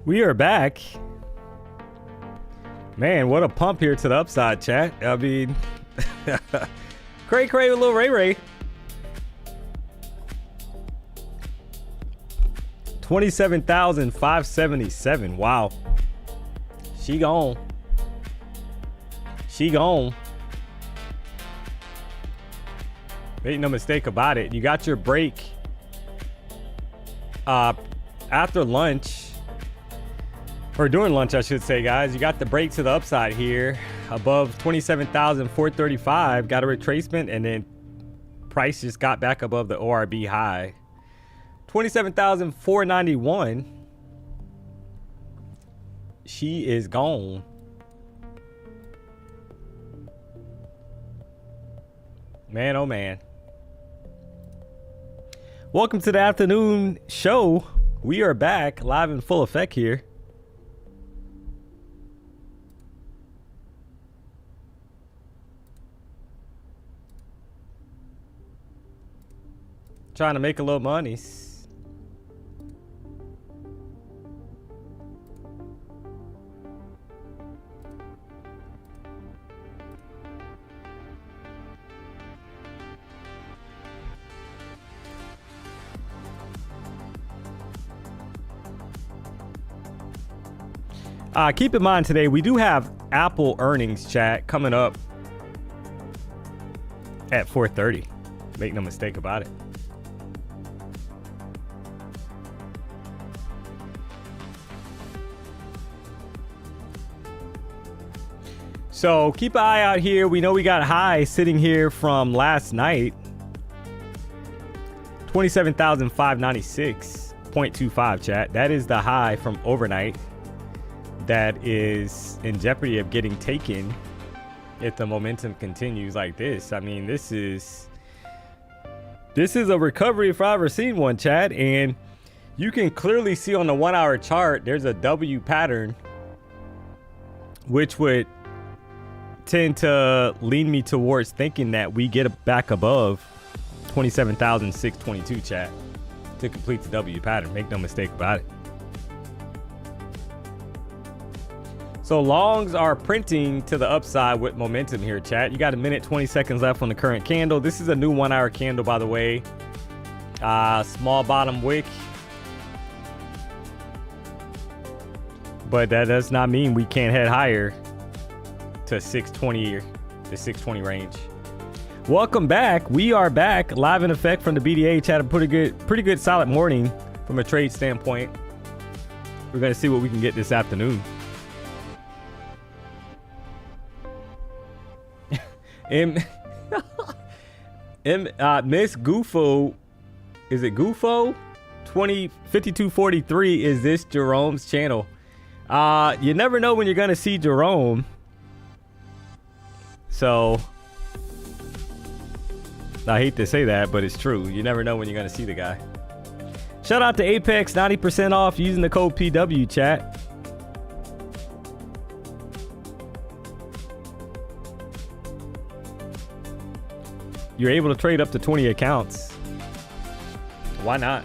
We are back. Man, what a pump here to the upside, chat. I mean, cray with little Ray Ray. 27,577. Wow. She gone. She gone. Make no mistake about it. You got your break after lunch, or during lunch, I should say, guys. You got the break to the upside here above 27,435. Got a retracement, and then price just got back above the ORB high. 27,491. She is gone. Man, oh man. Welcome to the afternoon show. We are back live in full effect here. Trying to make a little money. Keep in mind today, we do have Apple earnings, chat, coming up at 4:30. Make no mistake about it. So keep an eye out here. We know we got high sitting here from last night. 27,596.25, chat. That is the high from overnight. That is in jeopardy of getting taken if the momentum continues like this. I mean, this is a recovery if I've ever seen one, chat. And you can clearly see on the 1 hour chart, there's a W pattern, which would tend to lean me towards thinking that we get back above 27,622, chat, to complete the W pattern. Make no mistake about it. So longs are printing to the upside with momentum here, chat. You got a minute, 20 seconds left on the current candle. This is a new 1 hour candle, by the way. Small bottom wick. But that does not mean we can't head higher to 620 or the 620 range. Welcome back. We are back live in effect from the BDH. Had a pretty good solid morning from a trade standpoint. We're going to see what we can get this afternoon. Miss Gufo, is it Gufo 5243? Is this Jerome's channel? You never know when you're gonna see Jerome, so I hate to say that, but it's true. You never know when you're gonna see the guy. Shout out to Apex, 90% off using the code PW, chat. You're able to trade up to 20 accounts. Why not?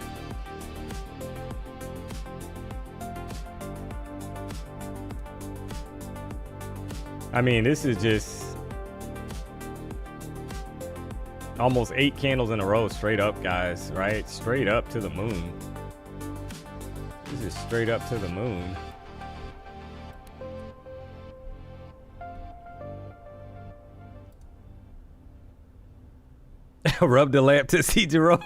I mean, this is just almost 8 candles in a row straight up, guys, right? Straight up to the moon. This is straight up to the moon. Rub the lamp to see Jerome.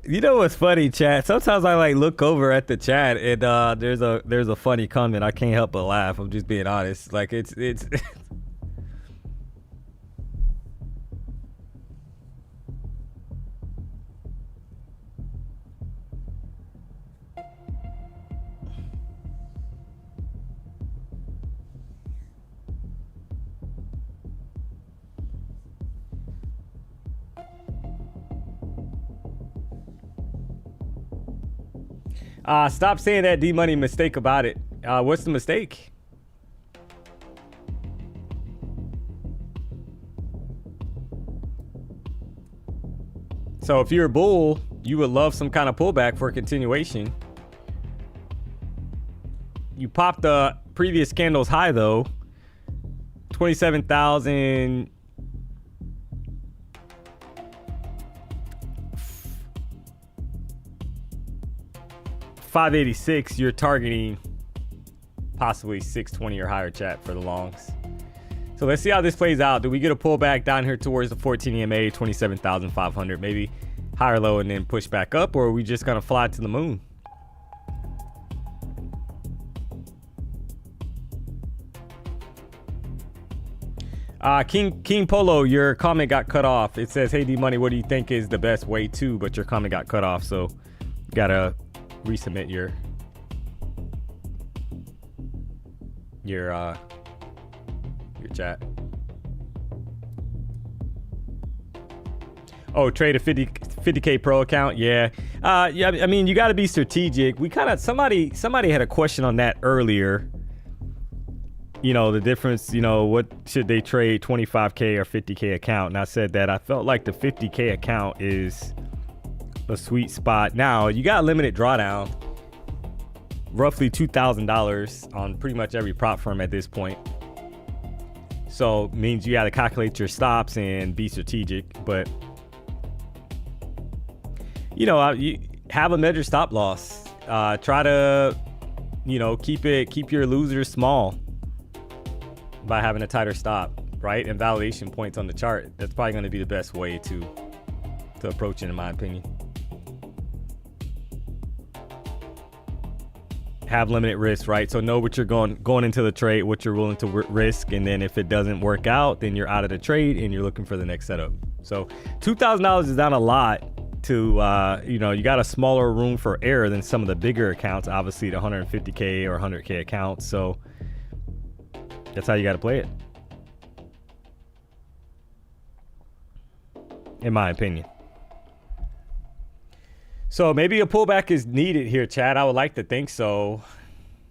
You know what's funny, chat? Sometimes I like look over at the chat and there's a funny comment. I can't help but laugh. I'm just being honest. Like it's stop saying that D-Money mistake about it. What's the mistake? So if you're a bull, You would love some kind of pullback for a continuation. You popped the previous candle's high though. 27,000. 586. You're targeting possibly 620 or higher, chat, for the longs. So let's see how this plays out. Do we get a pullback down here towards the 14 EMA, 27,500, maybe higher low, and then push back up, or are we just gonna fly to the moon? King Polo, your comment got cut off. It says, hey D-Money, what do you think is the best way to, but your comment got cut off, so you gotta resubmit your chat. Oh, trade a 50K pro account. Yeah. Yeah, I mean, you got to be strategic. We kind of, somebody had a question on that earlier. You know, the difference, you know, what should they trade, 25K or 50K account? And I said that I felt like the 50K account is a sweet spot. Now, you got a limited drawdown, roughly $2,000 on pretty much every prop firm at this point. So means you got to calculate your stops and be strategic, but you know, you have a measured stop loss. Try to, you know, keep your losers small by having a tighter stop, right? And validation points on the chart. That's probably going to be the best way to approach it, in my opinion. Have limited risk, right? So know what you're going into the trade, what you're willing to risk, and then if it doesn't work out, then you're out of the trade and you're looking for the next setup. So $2,000 is not a lot to, you know, you got a smaller room for error than some of the bigger accounts, obviously the 150K or 100K accounts. So that's how you got to play it, in my opinion. So maybe a pullback is needed here, Chad. I would like to think so.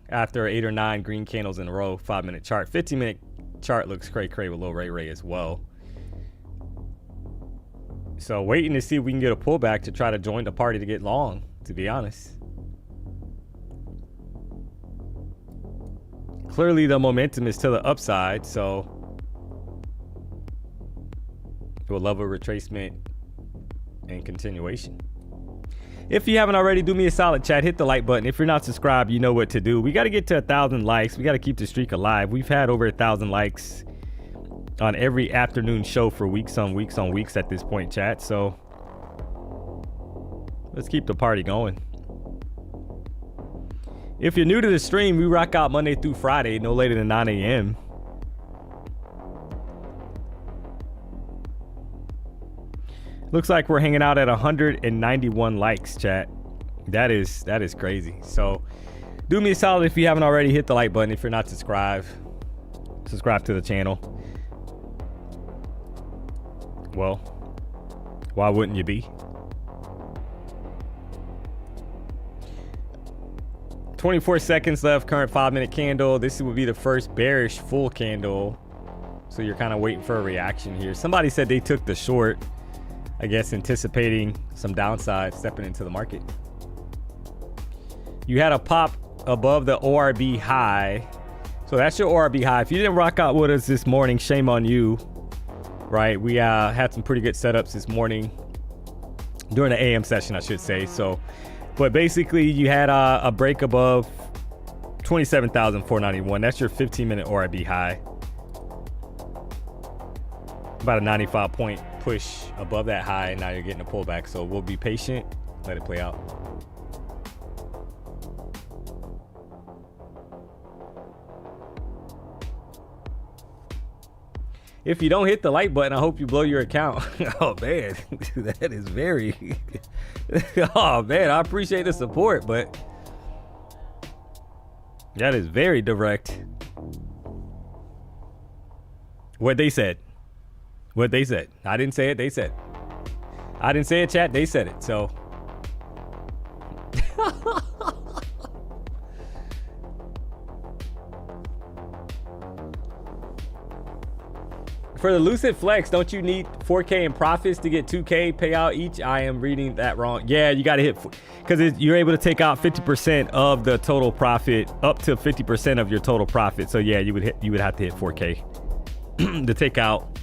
After 8 or 9 green candles in a row, 5-minute chart, 15-minute chart looks cray with low ray as well. So waiting to see if we can get a pullback to try to join the party to get long, to be honest. Clearly the momentum is to the upside, so we'll love a retracement and continuation. If you haven't already, do me a solid, chat. Hit the like button. If you're not subscribed, you know what to do. We got to get to 1,000 likes. We got to keep the streak alive. We've had over 1,000 likes on every afternoon show for weeks on weeks at this point, chat. So let's keep the party going. If you're new to the stream, we rock out Monday through Friday, no later than 9 a.m. Looks like we're hanging out at 191 likes, chat. That is crazy. So do me a solid if you haven't already, hit the like button. If you're not subscribed, subscribe to the channel. Well, why wouldn't you be? 24 seconds left, current 5-minute candle. This would be the first bearish full candle. So you're kind of waiting for a reaction here. Somebody said they took the short, I guess anticipating some downside stepping into the market. You had a pop above the ORB high. So that's your ORB high. If you didn't rock out with us this morning, shame on you, right? We had some pretty good setups this morning during the AM session, I should say. So, but basically you had a break above 27,491. That's your 15-minute ORB high. About a 95-point push above that high, and now you're getting a pullback. So we'll be patient, let it play out. If you don't hit the like button, I hope you blow your account. Oh man, that is very oh man, I appreciate the support, but that is very direct. What they said. What they said. I didn't say it, they said. I didn't say it, chat, they said it. So For the Lucid Flex, don't you need 4K in profits to get 2K payout each? I am reading that wrong. Yeah, you got to hit, because you're able to take out 50% of the total profit, up to 50% of your total profit. So yeah, you would have to hit 4K to take out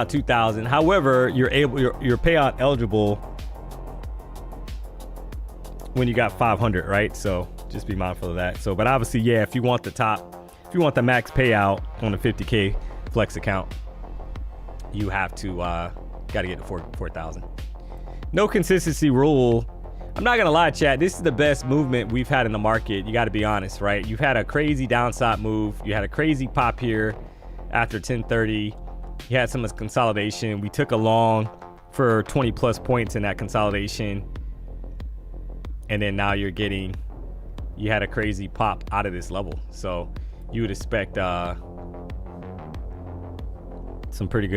2,000. However, you're payout eligible when you got 500, right? So just be mindful of that. So, but obviously, yeah, if you want the max payout on the 50K Flex account, you have to got to get to 4,000. No consistency rule. I'm not gonna lie, chat, this is the best movement we've had in the market. You got to be honest, right? You've had a crazy downside move. You had a crazy pop here after 1030. You had some consolidation. We took a long for 20 plus points in that consolidation, and then now you had a crazy pop out of this level. So you would expect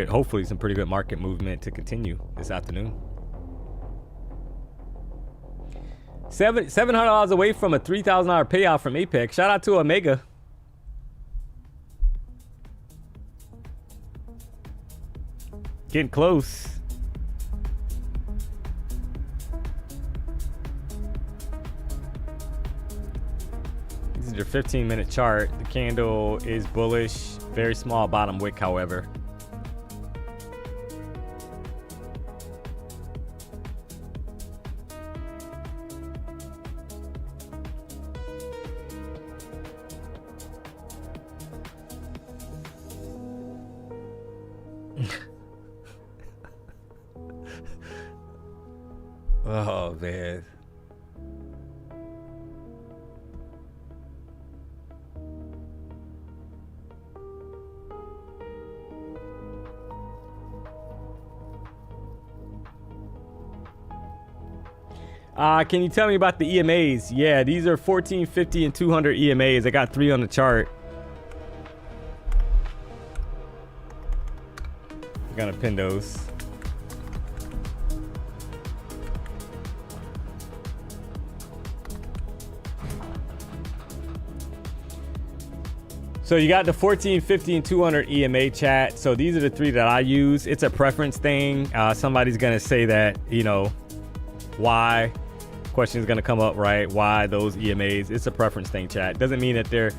hopefully some pretty good market movement to continue this afternoon. $700 away from a $3,000 payout from Apex. Shout out to Omega. Getting close. This is your 15-minute chart. The candle is bullish. Very small bottom wick, however. Oh, man. Can you tell me about the EMAs? Yeah, these are 14, 50, and 200 EMAs. I got 3 on the chart. I'm gonna pin those. So you got the 14, 50, and 200 EMA, chat. So these are the 3 that I use. It's a preference thing. Somebody's gonna say that, why? Question is gonna come up, right? Why those EMAs? It's a preference thing, chat. Doesn't mean that they're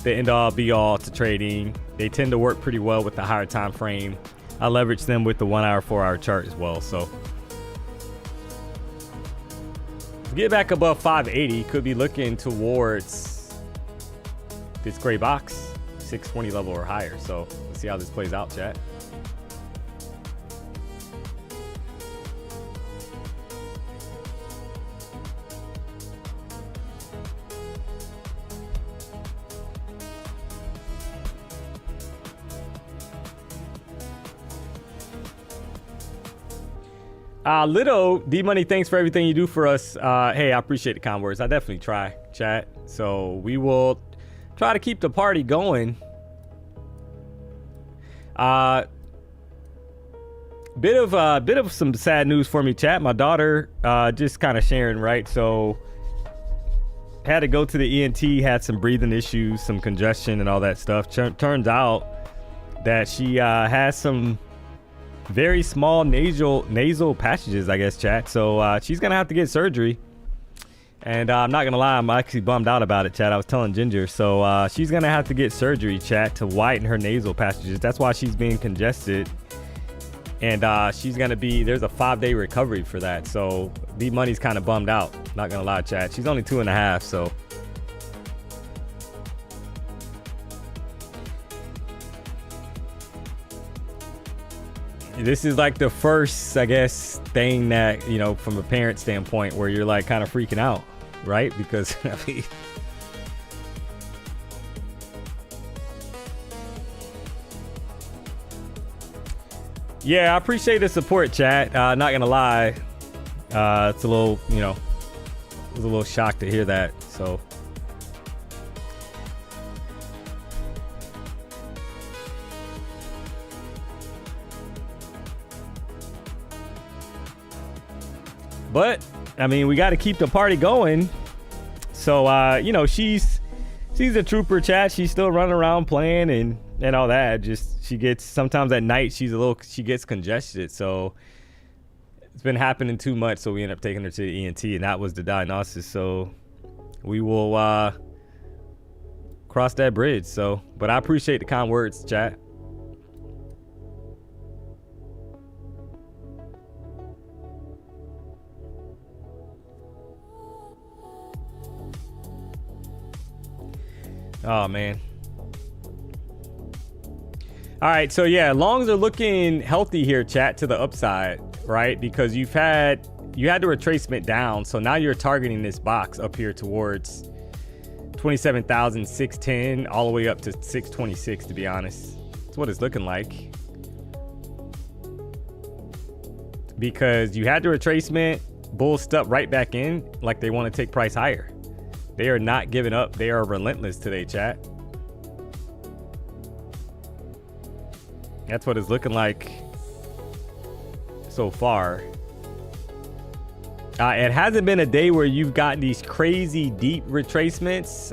the end all be all to trading. They tend to work pretty well with the higher time frame. I leverage them with the 1 hour, 4 hour chart as well. So get back above 580, could be looking towards this gray box, 620 level or higher. So let's see how this plays out, chat. Little D-Money, thanks for everything you do for us. Hey, I appreciate the kind words. I definitely try, chat. So we will try to keep the party going. Bit of some sad news for me, chat. My daughter just kind of sharing, right? So had to go to the ENT, had some breathing issues, some congestion and all that stuff. Turns out that she has some very small nasal passages, I guess, chat. So she's gonna have to get surgery, and I'm not gonna lie, I'm actually bummed out about it, chat. I was telling Ginger. So she's gonna have to get surgery, chat, to whiten her nasal passages. That's why she's being congested, and she's gonna be, there's a 5-day recovery for that. So D-Money's kind of bummed out, not gonna lie, chat. She's only 2.5, so this is like the first, I guess, thing that, from a parent standpoint, where you're like kind of freaking out, right? Because I mean, yeah, I appreciate the support, chat. Not gonna lie, it's a little, I was a little shocked to hear that. So but I mean, we got to keep the party going. So she's a trooper, chat. She's still running around playing, and and all that. Just she gets, sometimes at night she gets congested, so it's been happening too much, so we end up taking her to the ENT, and that was the diagnosis. So we will cross that bridge. So, but I appreciate the kind words, chat. Oh man. All right, so yeah, longs are looking healthy here, chat, to the upside, right? Because you had the retracement down, so now you're targeting this box up here towards 27,610 all the way up to 626, to be honest. That's what it's looking like. Because you had the retracement, bulls stuck right back in like they want to take price higher. They are not giving up. They are relentless today, chat. That's what it's looking like so far. It hasn't been a day where you've gotten these crazy deep retracements,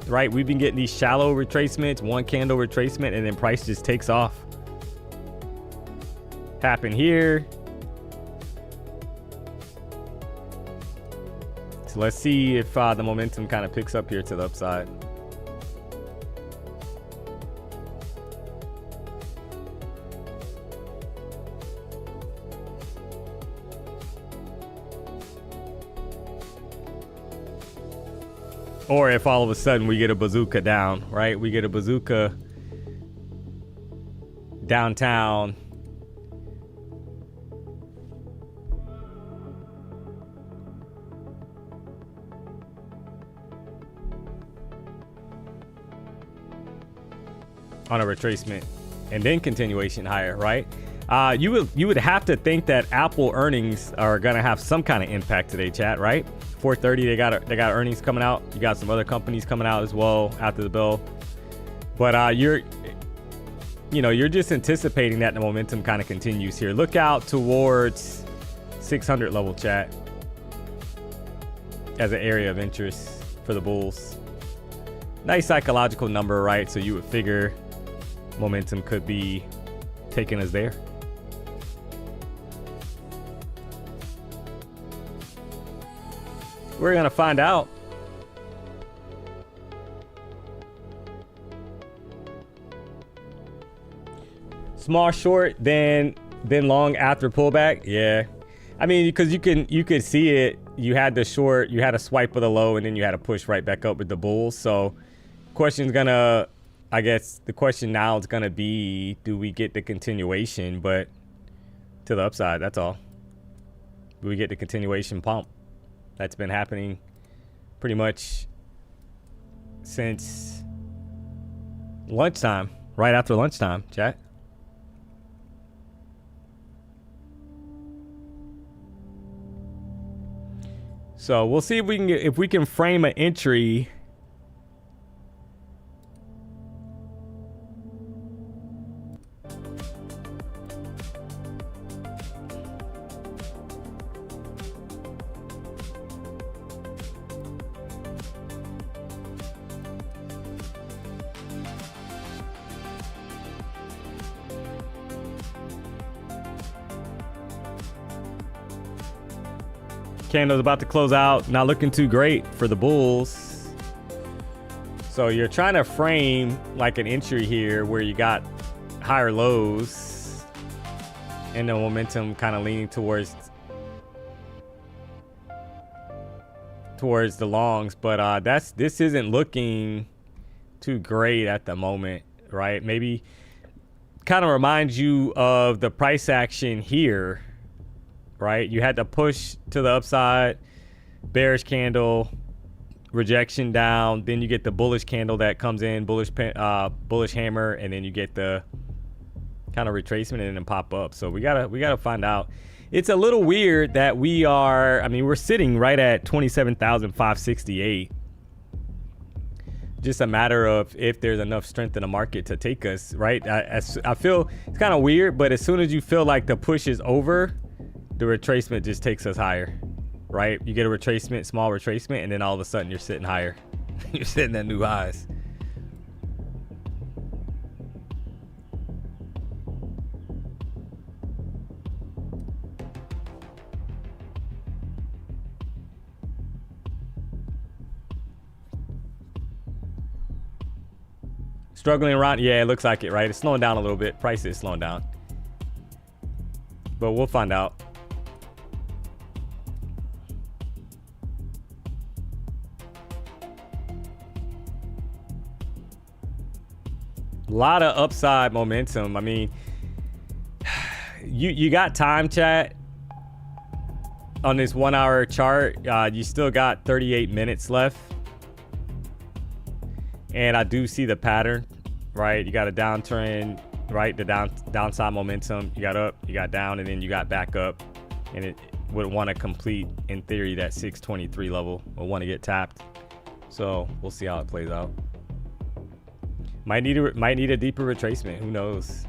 right? We've been getting these shallow retracements, one candle retracement, and then price just takes off. Happened here. So let's see if the momentum kind of picks up here to the upside. Or if all of a sudden we get a bazooka down, right? We get a bazooka downtown. On a retracement and then continuation higher, right? You would have to think that Apple earnings are gonna have some kind of impact today, chat, right? 4:30 they got earnings coming out. You got some other companies coming out as well after the bell. But you're just anticipating that the momentum kind of continues here. Look out towards 600 level, chat, as an area of interest for the bulls. Nice psychological number, right? So you would figure momentum could be taking us there. We're gonna find out. Small short, then long after pullback. Yeah, I mean, because you could see it. You had the short, you had a swipe of the low, and then you had a push right back up with the bulls. So question's gonna, I guess the question now is gonna be, do we get the continuation? But to the upside, that's all. Do we get the continuation pump that's been happening pretty much since lunchtime, right after lunchtime, chat? So we'll see if we can frame an entry. Candle's about to close out. Not looking too great for the bulls. So you're trying to frame like an entry here where you got higher lows and the momentum kind of leaning towards the longs. But this isn't looking too great at the moment, right? Maybe kind of reminds you of the price action here. Right, you had to push to the upside, bearish candle, rejection down, then you get the bullish candle that comes in, bullish hammer, and then you get the kind of retracement and then pop up. So we gotta find out. It's a little weird that we're sitting right at 27,568. Just a matter of if there's enough strength in the market to take us, right? I feel it's kind of weird, but as soon as you feel like the push is over, the retracement just takes us higher, right? You get a retracement, small retracement, and then all of a sudden you're sitting higher. You're sitting at new highs. Struggling around. Yeah, it looks like it, right? It's slowing down a little bit. Price is slowing down. But we'll find out. A lot of upside momentum. I mean, you got time, chat, on this 1 hour chart. You still got 38 minutes left. And I do see the pattern, right? You got a downtrend, right? The downside momentum. You got up, you got down, and then you got back up. And it would want to complete, in theory, that 623 level. Will want to get tapped. So we'll see how it plays out. Might need a deeper retracement. Who knows?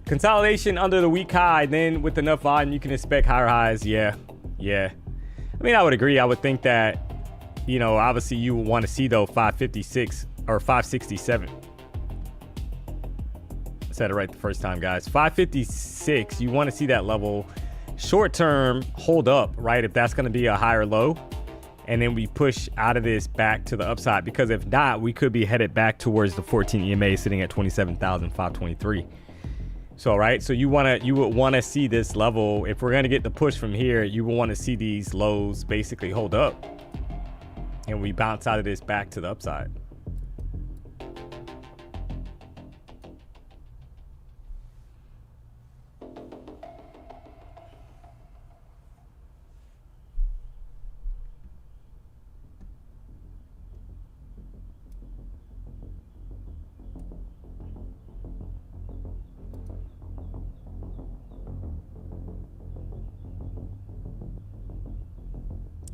Consolidation under the week high, then with enough volume, you can expect higher highs. Yeah. I mean, I would agree. I would think that, you know, obviously you would want to see, though, 556 or 567. I said it right the first time, guys. 556, you want to see that level short term hold up, right? If that's going to be a higher low. And then we push out of this back to the upside, because if not, we could be headed back towards the 14 EMA sitting at 27,523. So, right, so you would want to see this level. If we're going to get the push from here, you will want to see these lows basically hold up, and we bounce out of this back to the upside.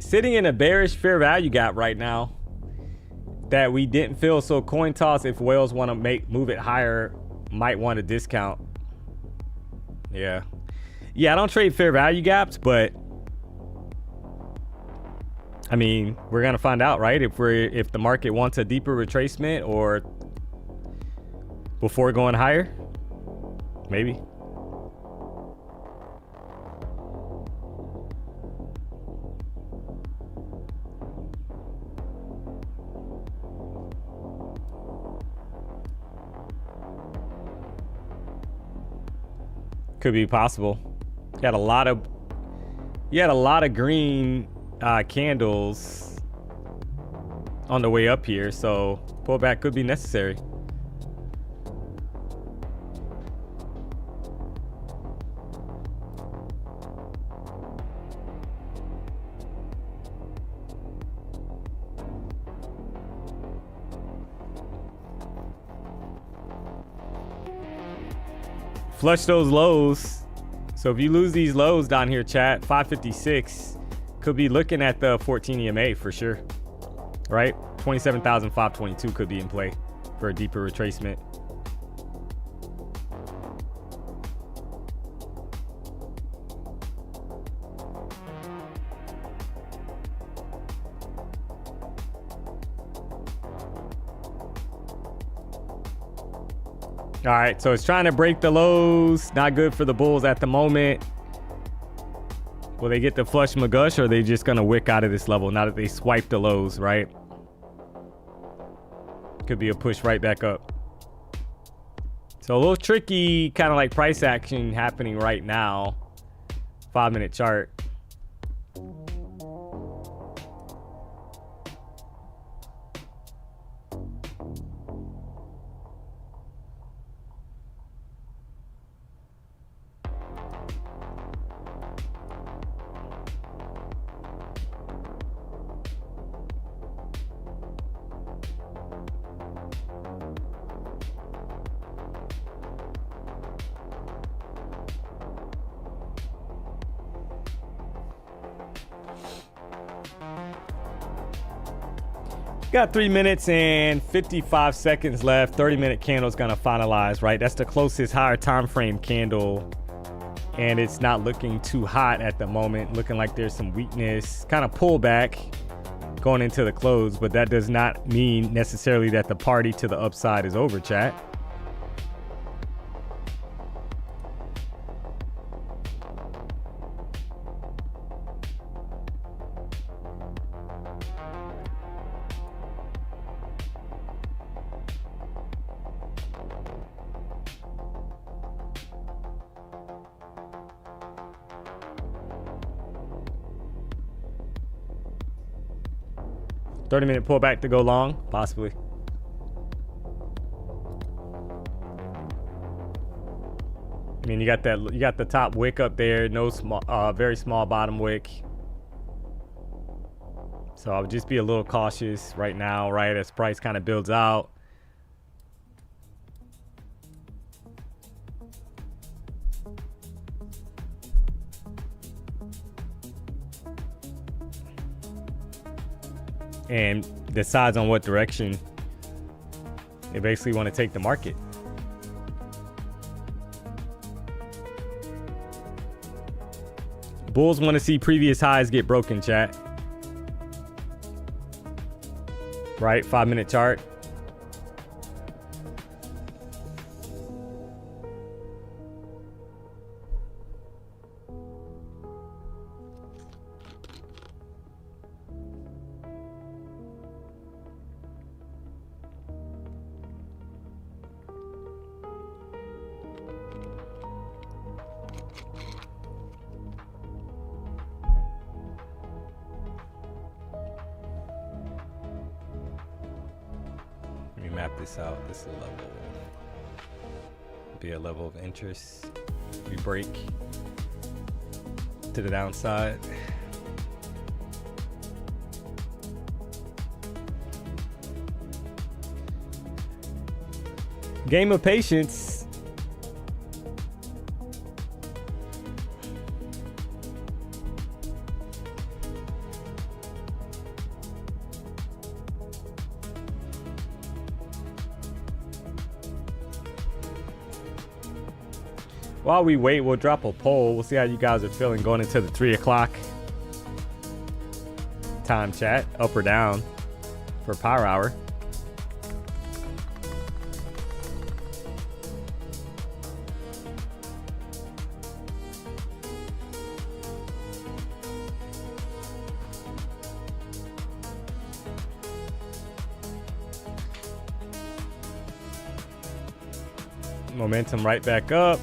Sitting in a bearish fair value gap right now that we didn't fill. So coin toss, if whales want to move it higher, might want to discount. Yeah, I don't trade fair value gaps, but I mean, we're gonna find out, right? If the market wants a deeper retracement or before going higher, maybe. Could be possible. You had a lot of green candles on the way up here, so pullback could be necessary. Flush those lows. So if you lose these lows down here, chat, 556 could be looking at the 14 EMA for sure, right? 27,522 could be in play for a deeper retracement. All right, so it's trying to break the lows. Not good for the bulls at the moment. Will they get the flush McGush, or are they just going to wick out of this level now that they swipe the lows, right? Could be a push right back up. So a little tricky, kind of like price action happening right now. 5-minute chart. Got 3 minutes and 55 seconds left. 30-minute candle is going to finalize, right? That's the closest higher time frame candle. And it's not looking too hot at the moment. Looking like there's some weakness, kind of pullback going into the close. But that does not mean necessarily that the party to the upside is over, chat. $30-minute pullback to go long, possibly. I mean, you got the top wick up there, no small, very small bottom wick. So I would just be a little cautious right now, right, as price kind of builds out. And decides on what direction they basically want to take the market. Bulls want to see previous highs get broken, chat. Right, 5-minute chart. Map this out. This is a level, be a level of interest. We break to the downside. Game of patience. While we wait, we'll drop a poll. We'll see how you guys are feeling going into the 3 o'clock time, chat. Up or down for power hour. Momentum right back up.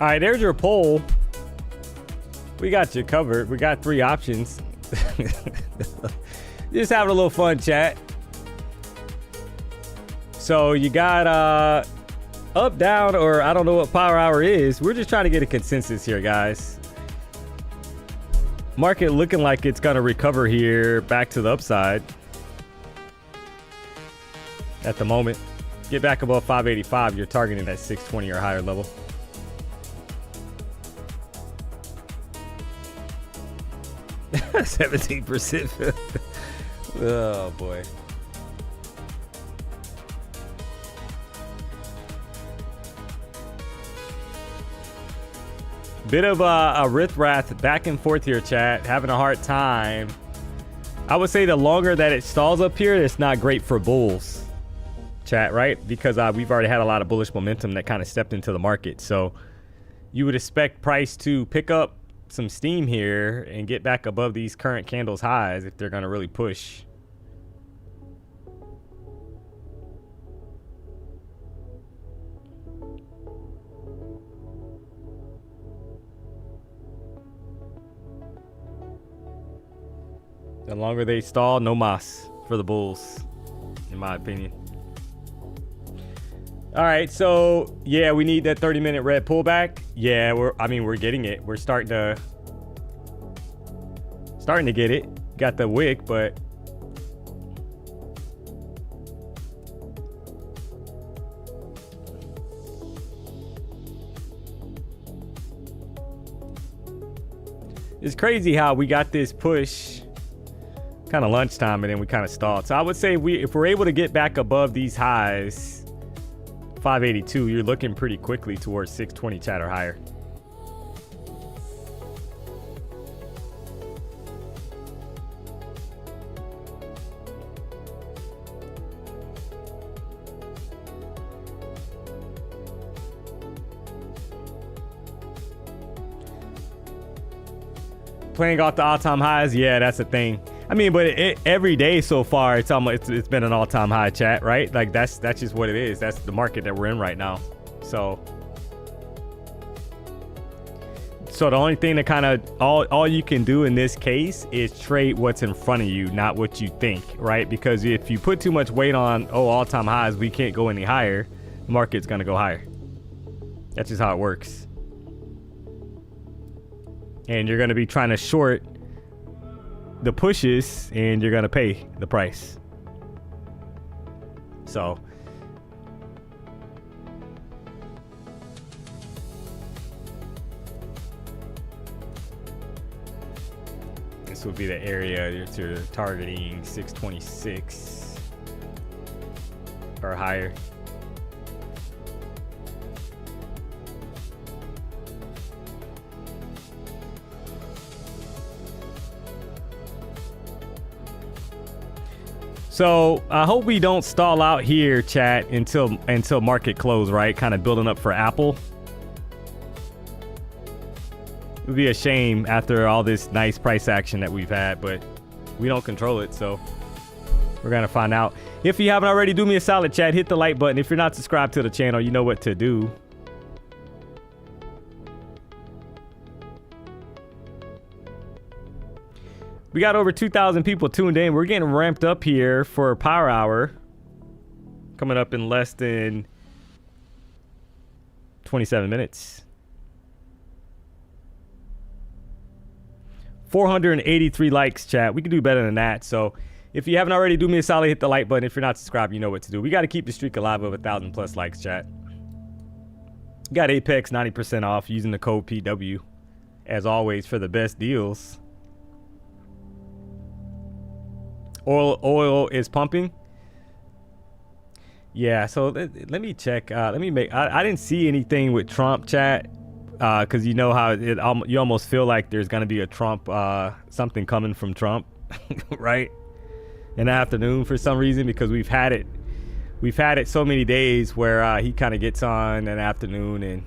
All right, there's your poll. We got you covered. We got 3 options. Just having a little fun, chat. So you got up, down, or I don't know what power hour is. We're just trying to get a consensus here, guys. Market looking like it's going to recover here back to the upside at the moment. Get back above 585. You're targeting that 620 or higher level. – 17%. Oh boy. Bit of a riff-raff back and forth here, chat. Having a hard time. I would say the longer that it stalls up here, it's not great for bulls, chat, right? Because we've already had a lot of bullish momentum that kind of stepped into the market. So you would expect price to pick up some steam here and get back above these current candles highs if they're going to really push. The longer they stall, no mas for the bulls, in my opinion. All right, so yeah, we need that 30-minute red pullback. Yeah, we're getting it. We're starting to get it. Got the wick, but it's crazy how we got this push kind of lunchtime and then we kind of stalled. So I would say if we're able to get back above these highs, 582, you're looking pretty quickly towards 620 chat or higher. Playing off the all-time highs, yeah, that's the thing. I mean, but every day so far, it's been an all-time high, chat, right? Like that's just what it is. That's the market that we're in right now. So the only thing that kind of all you can do in this case is trade what's in front of you, not what you think, right? Because if you put too much weight on all-time highs, we can't go any higher, the market's gonna go higher. That's just how it works. And you're going to be trying to short the pushes and you're going to pay the price. So this would be the area you're targeting, 626 or higher. So I hope we don't stall out here, chat, until market close, right? Kind of building up for Apple. It would be a shame after all this nice price action that we've had, but we don't control it, so we're gonna find out. If you haven't already, do me a solid, chat. Hit the like button. If you're not subscribed to the channel, you know what to do. We got over 2,000 people tuned in. We're getting ramped up here for Power Hour. Coming up in less than 27 minutes. 483 likes, chat. We can do better than that. So if you haven't already, do me a solid, hit the like button. If you're not subscribed, you know what to do. We got to keep the streak alive of 1,000 plus likes, chat. Got Apex 90% off using the code PW. As always, for the best deals. Oil is pumping. Yeah, so let me check. Let me make. I didn't see anything with Trump, chat, because you know how you almost feel like there's gonna be a Trump something coming from Trump, right? In the afternoon for some reason, because we've had it so many days where he kind of gets on in the afternoon and.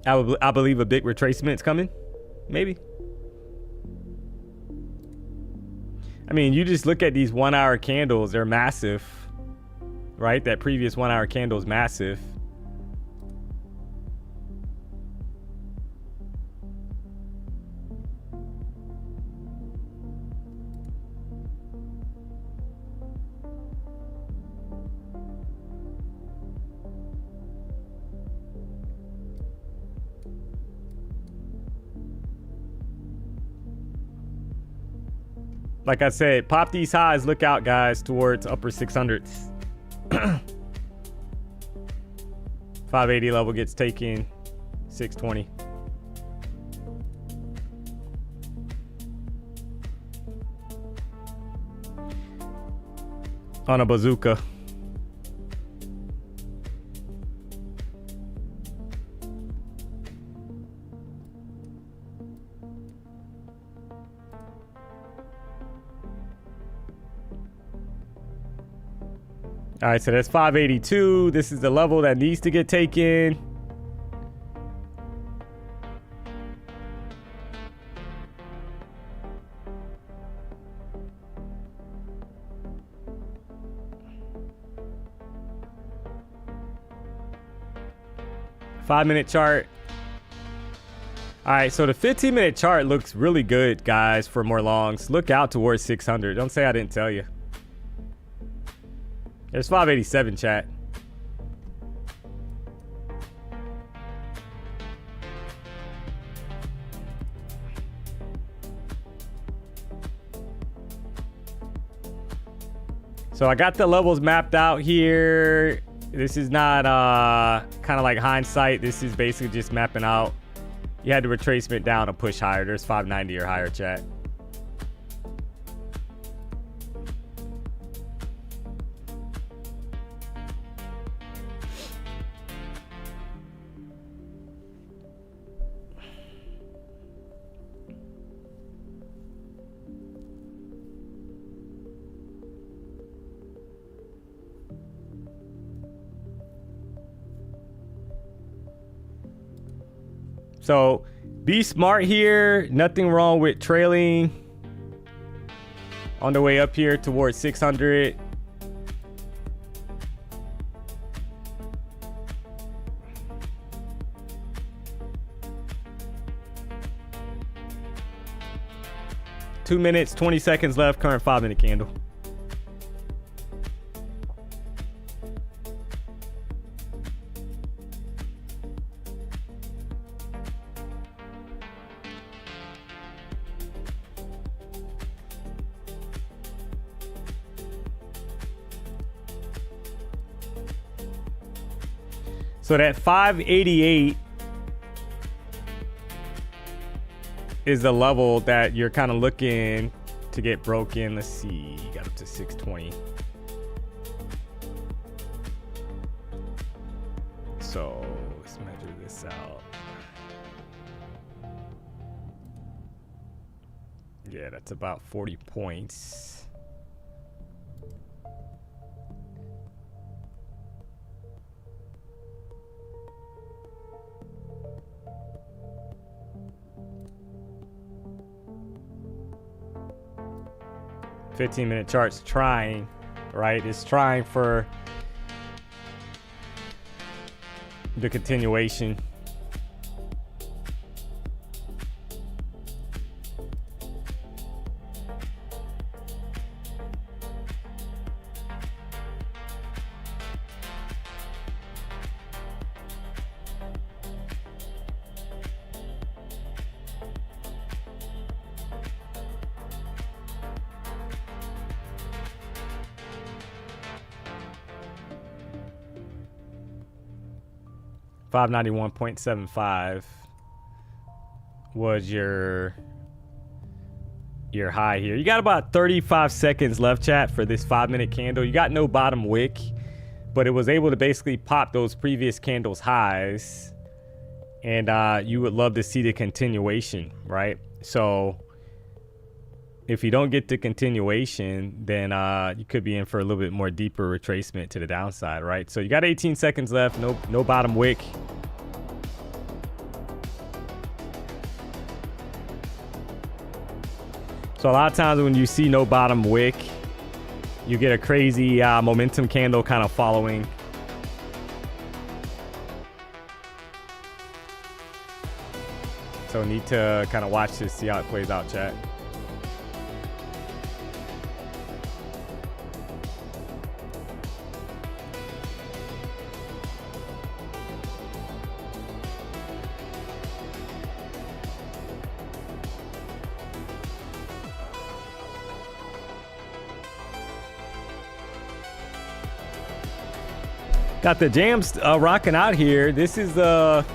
I believe a big retracement's coming, maybe. I mean, you just look at these 1 hour candles, they're massive, right? That previous 1 hour candle is massive. Like I said, pop these highs. Look out, guys, towards upper 600s. 580 level gets taken. 620. On a bazooka. All right, so that's 582. This is the level that needs to get taken. 5-minute chart. All right, so the 15-minute chart looks really good, guys, for more longs. Look out towards 600. Don't say I didn't tell you. There's 587, chat. So I got the levels mapped out here. This is not kind of like hindsight. This is basically just mapping out. You had the retracement down to push higher. There's 590 or higher, chat. So be smart here. Nothing wrong with trailing on the way up here towards 600. Two minutes, 20 seconds left. Current 5-minute candle. So that 588 is the level that you're kind of looking to get broken. Let's see, got up to 620. So let's measure this out. Yeah, that's about 40 points. Minute chart's trying, right? It's trying for the continuation. $591.75 was your high here. You got about 35 seconds left, chat, for this 5-minute candle. You got no bottom wick, but it was able to basically pop those previous candles highs, and you would love to see the continuation, right? So if you don't get the continuation, then you could be in for a little bit more deeper retracement to the downside, right? So you got 18 seconds left, no bottom wick. So a lot of times when you see no bottom wick, you get a crazy momentum candle kind of following. So need to kind of watch this, see how it plays out, chat. Got the jams rocking out here. This is the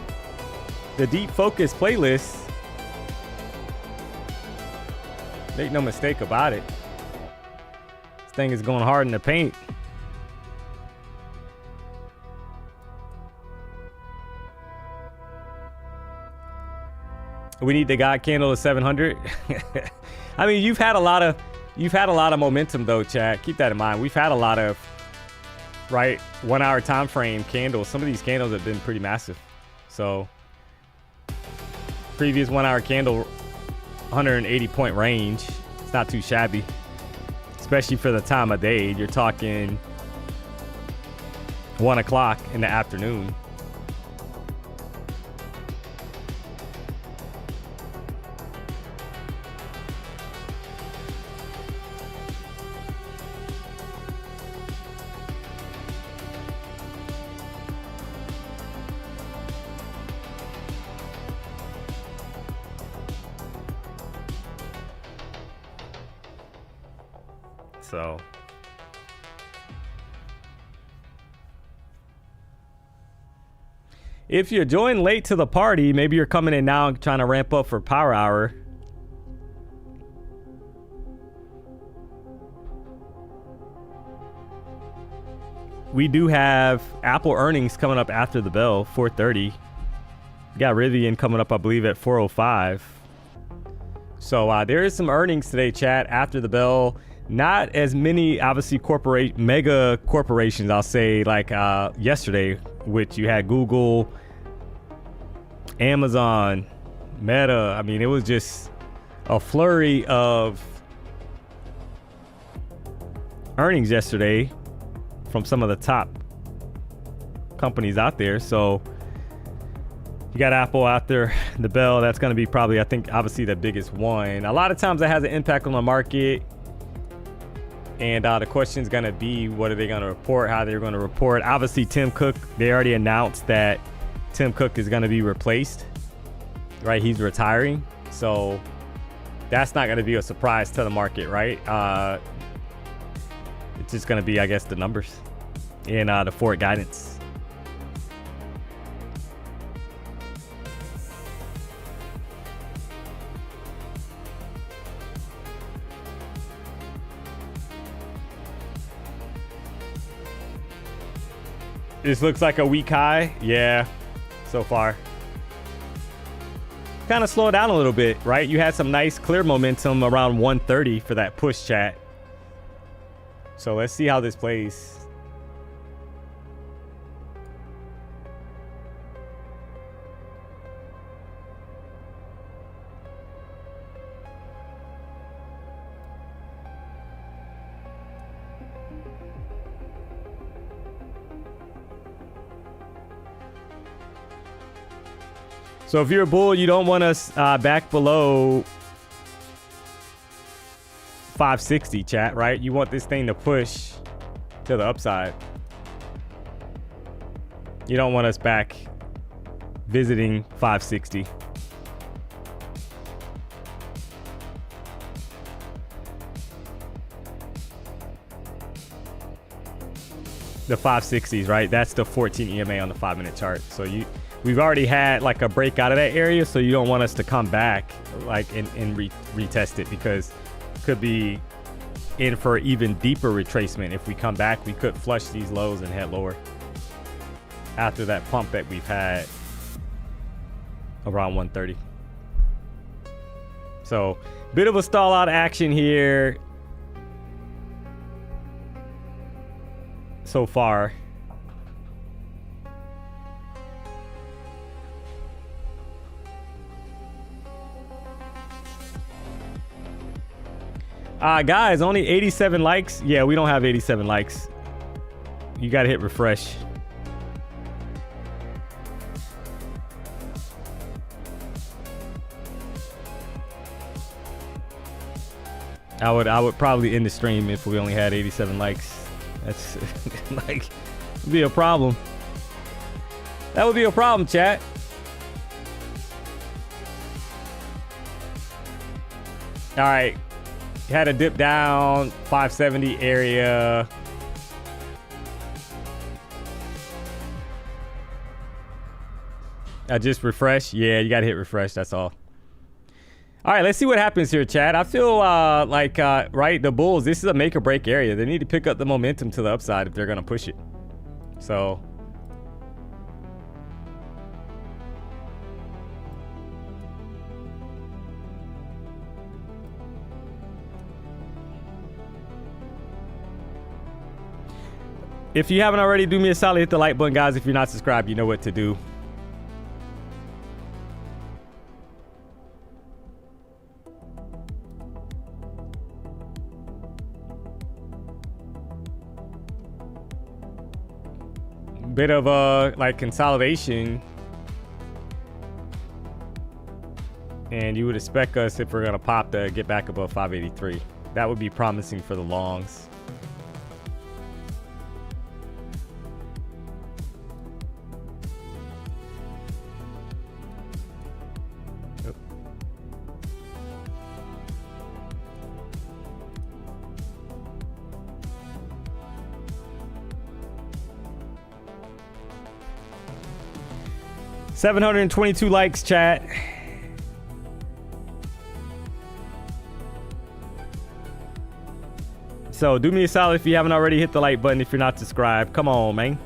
Deep Focus playlist. Make no mistake about it. This thing is going hard in the paint. We need the God candle to 700. I mean, you've had a lot of momentum though, Chad. Keep that in mind. We've had a lot of 1 hour time frame candles. Some of these candles have been pretty massive. So previous 1 hour candle, 180 point range. It's not too shabby, especially for the time of day. You're talking 1 o'clock in the afternoon. So if you're joined late to the party, maybe you're coming in now and trying to ramp up for power hour. We do have Apple earnings coming up after the bell, 4:30. We got Rivian coming up, I believe, at 4:05. So there is some earnings today, chat, after the bell. Not as many, obviously, mega corporations, I'll say, like yesterday, which you had Google, Amazon, Meta. I mean, it was just a flurry of earnings yesterday from some of the top companies out there. So you got Apple after the bell. That's going to be probably, I think, obviously the biggest one. A lot of times that has an impact on the market. And the question is going to be, what are they going to report? How they're going to report? Obviously, Tim Cook, they already announced that Tim Cook is going to be replaced, right? He's retiring. So that's not going to be a surprise to the market, right? It's just going to be, I guess, the numbers and the forward guidance. This looks like a weak high. Yeah, so far. Kind of slow down a little bit, right? You had some nice clear momentum around 130 for that push, chat. So let's see how this plays. So if you're a bull, you don't want us back below 560, chat, right? You want this thing to push to the upside. You don't want us back visiting 560. The 560s, right? That's the 14 EMA on the 5-minute chart. So we've already had like a break out of that area, so you don't want us to come back like and retest it, because it could be in for even deeper retracement. If we come back, we could flush these lows and head lower after that pump that we've had around 130. So bit of a stall out action here so far. Guys, only 87 likes. Yeah, we don't have 87 likes. You got to hit refresh. I would probably end the stream if we only had 87 likes. That's like, would be a problem. That would be a problem, chat. All right. Had a dip down, 570 area. I just refresh. Yeah, you got to hit refresh. That's all. All right, let's see what happens here, chat. I feel right, the bulls, this is a make or break area. They need to pick up the momentum to the upside if they're going to push it. So if you haven't already, do me a solid, hit the like button, guys. If you're not subscribed, you know what to do. Bit of a like consolidation, and you would expect us, if we're gonna pop, to get back above 583. That would be promising for the longs. 722 likes, chat. So do me a solid if you haven't already, hit the like button if you're not subscribed. Come on, man.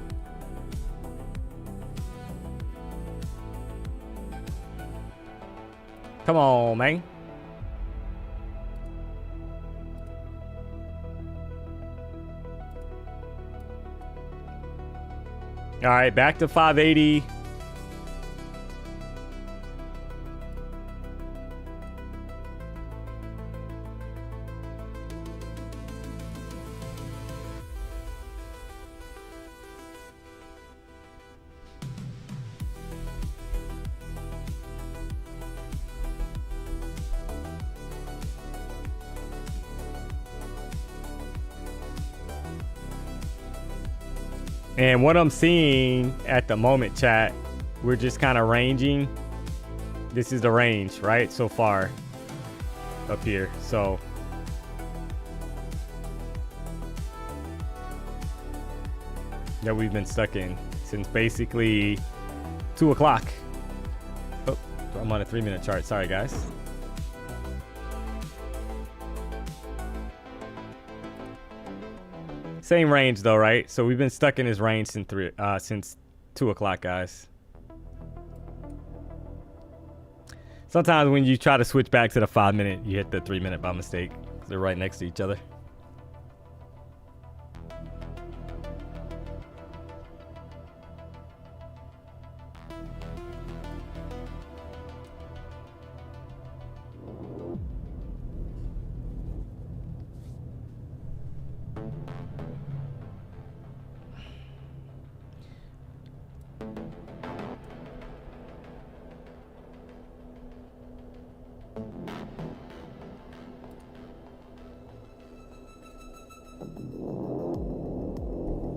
Come on, man. All right, back to 580. And what I'm seeing at the moment, chat, we're just kind of ranging. This is the range, right? So far up here. So that we've been stuck in since basically 2 o'clock. Oh, I'm on a 3-minute chart. Sorry, guys. Same range though, right? So we've been stuck in this range since 2 o'clock, guys. Sometimes when you try to switch back to the 5-minute, you hit the 3-minute by mistake. They're right next to each other.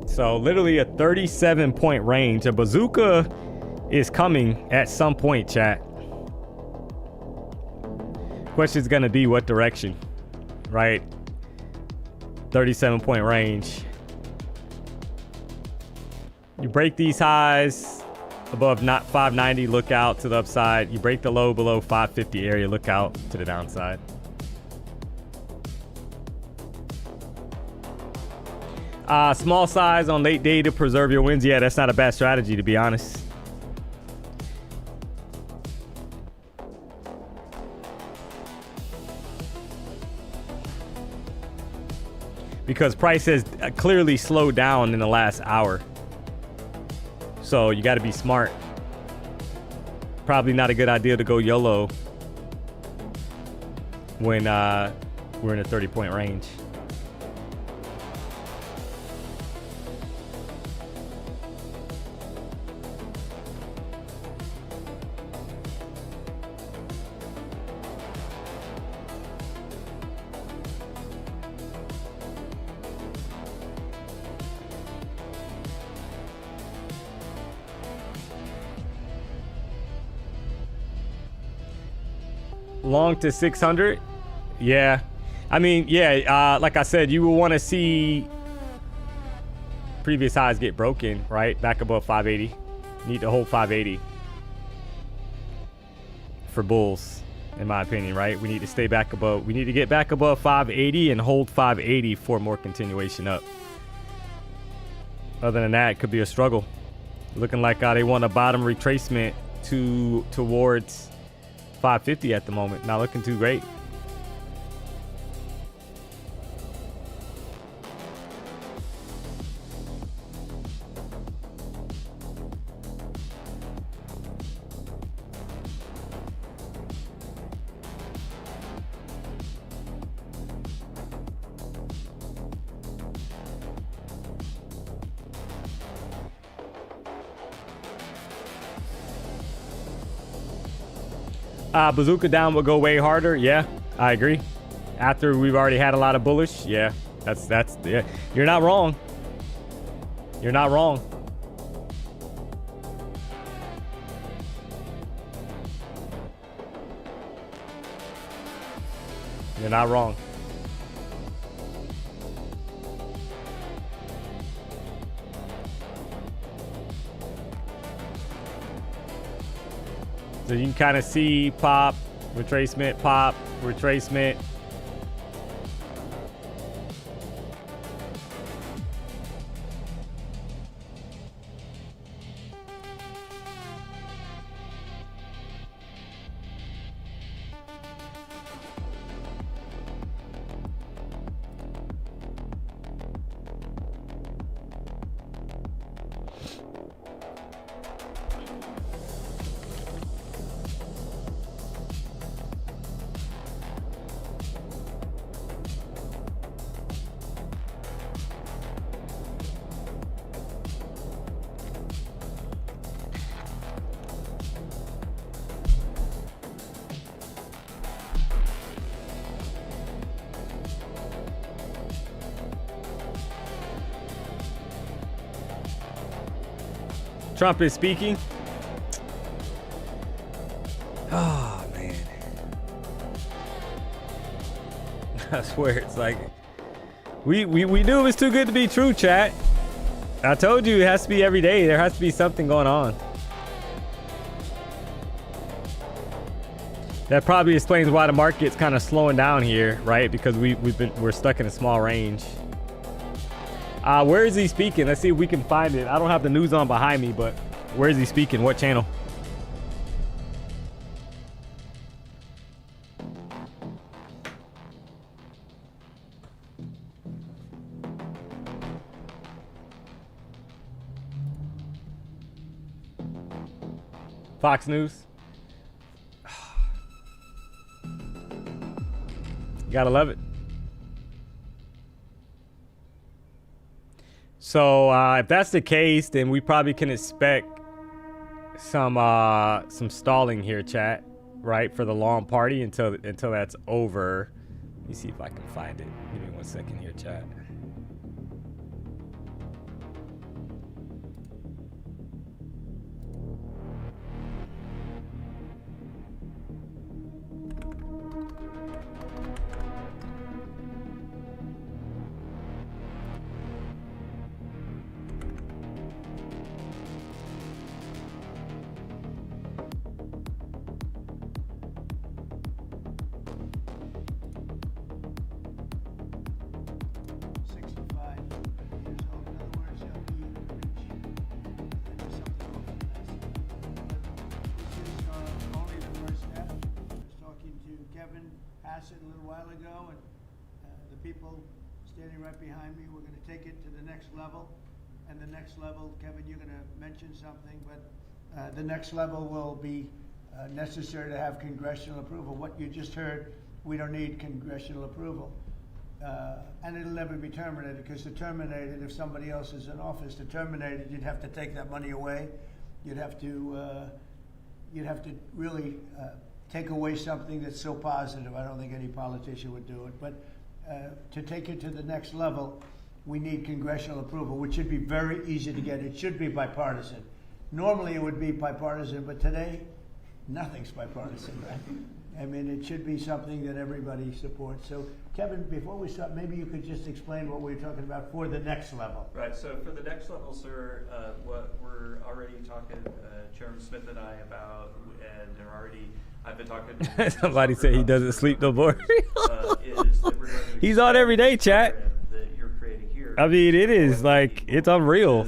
So literally a 37-point range. A bazooka is coming at some point, chat. Question's gonna be what direction, right? 37-point range. You break these highs above not 590, look out to the upside. You break the low below 550 area, look out to the downside. Small size on late day to preserve your wins. Yeah, that's not a bad strategy, to be honest. Because price has clearly slowed down in the last hour. So you got to be smart. Probably not a good idea to go YOLO when we're in a 30-point range. Long to 600. Yeah, I mean, yeah, like I said, you will want to see previous highs get broken, right? Back above 580. Need to hold 580 for bulls, in my opinion, right? We need to stay back above. We need to get back above 580 and hold 580 for more continuation up. Other than that, it could be a struggle. Looking like they want a bottom retracement towards 550 at the moment. Not looking too great. Bazooka down will go way harder. Yeah, I agree. After we've already had a lot of bullish. Yeah, that's yeah. You're not wrong. You're not wrong. You're not wrong. So you can kind of see pop, retracement, pop, retracement. Trump is speaking. Oh, man. I swear, it's like, we knew it was too good to be true, chat. I told you it has to be every day. There has to be something going on. That probably explains why the market's kind of slowing down here, right? Because we're stuck in a small range. Where is he speaking? Let's see if we can find it. I don't have the news on behind me, but where is he speaking? What channel? Fox News. You gotta love it. So if that's the case, then we probably can expect some stalling here, chat, right, for the long party until that's over. Let me see if I can find it. Give me 1 second here, chat. A little while ago, and the people standing right behind me, we're going to take it to the next level. And the next level, Kevin, you're going to mention something, but the next level will be necessary to have congressional approval. What you just heard, we don't need congressional approval. And it'll never be terminated, because to terminate it, if somebody else is in office, to terminate it, you'd have to take that money away. You'd have to really take away something that's so positive. I don't think any politician would do it. But to take it to the next level, we need congressional approval, which should be very easy to get. It should be bipartisan. Normally it would be bipartisan, but today, nothing's bipartisan, right? I mean, it should be something that everybody supports. So, Kevin, before we start, maybe you could just explain what we're talking about for the next level. Right, so for the next level, sir, what we're already talking, Chairman Smith and I about, and they're already, I've been talking to somebody said he doesn't sleep no more. is that we're going to He's on every day, chat. That you're creating here. I mean, it is like, it's unreal.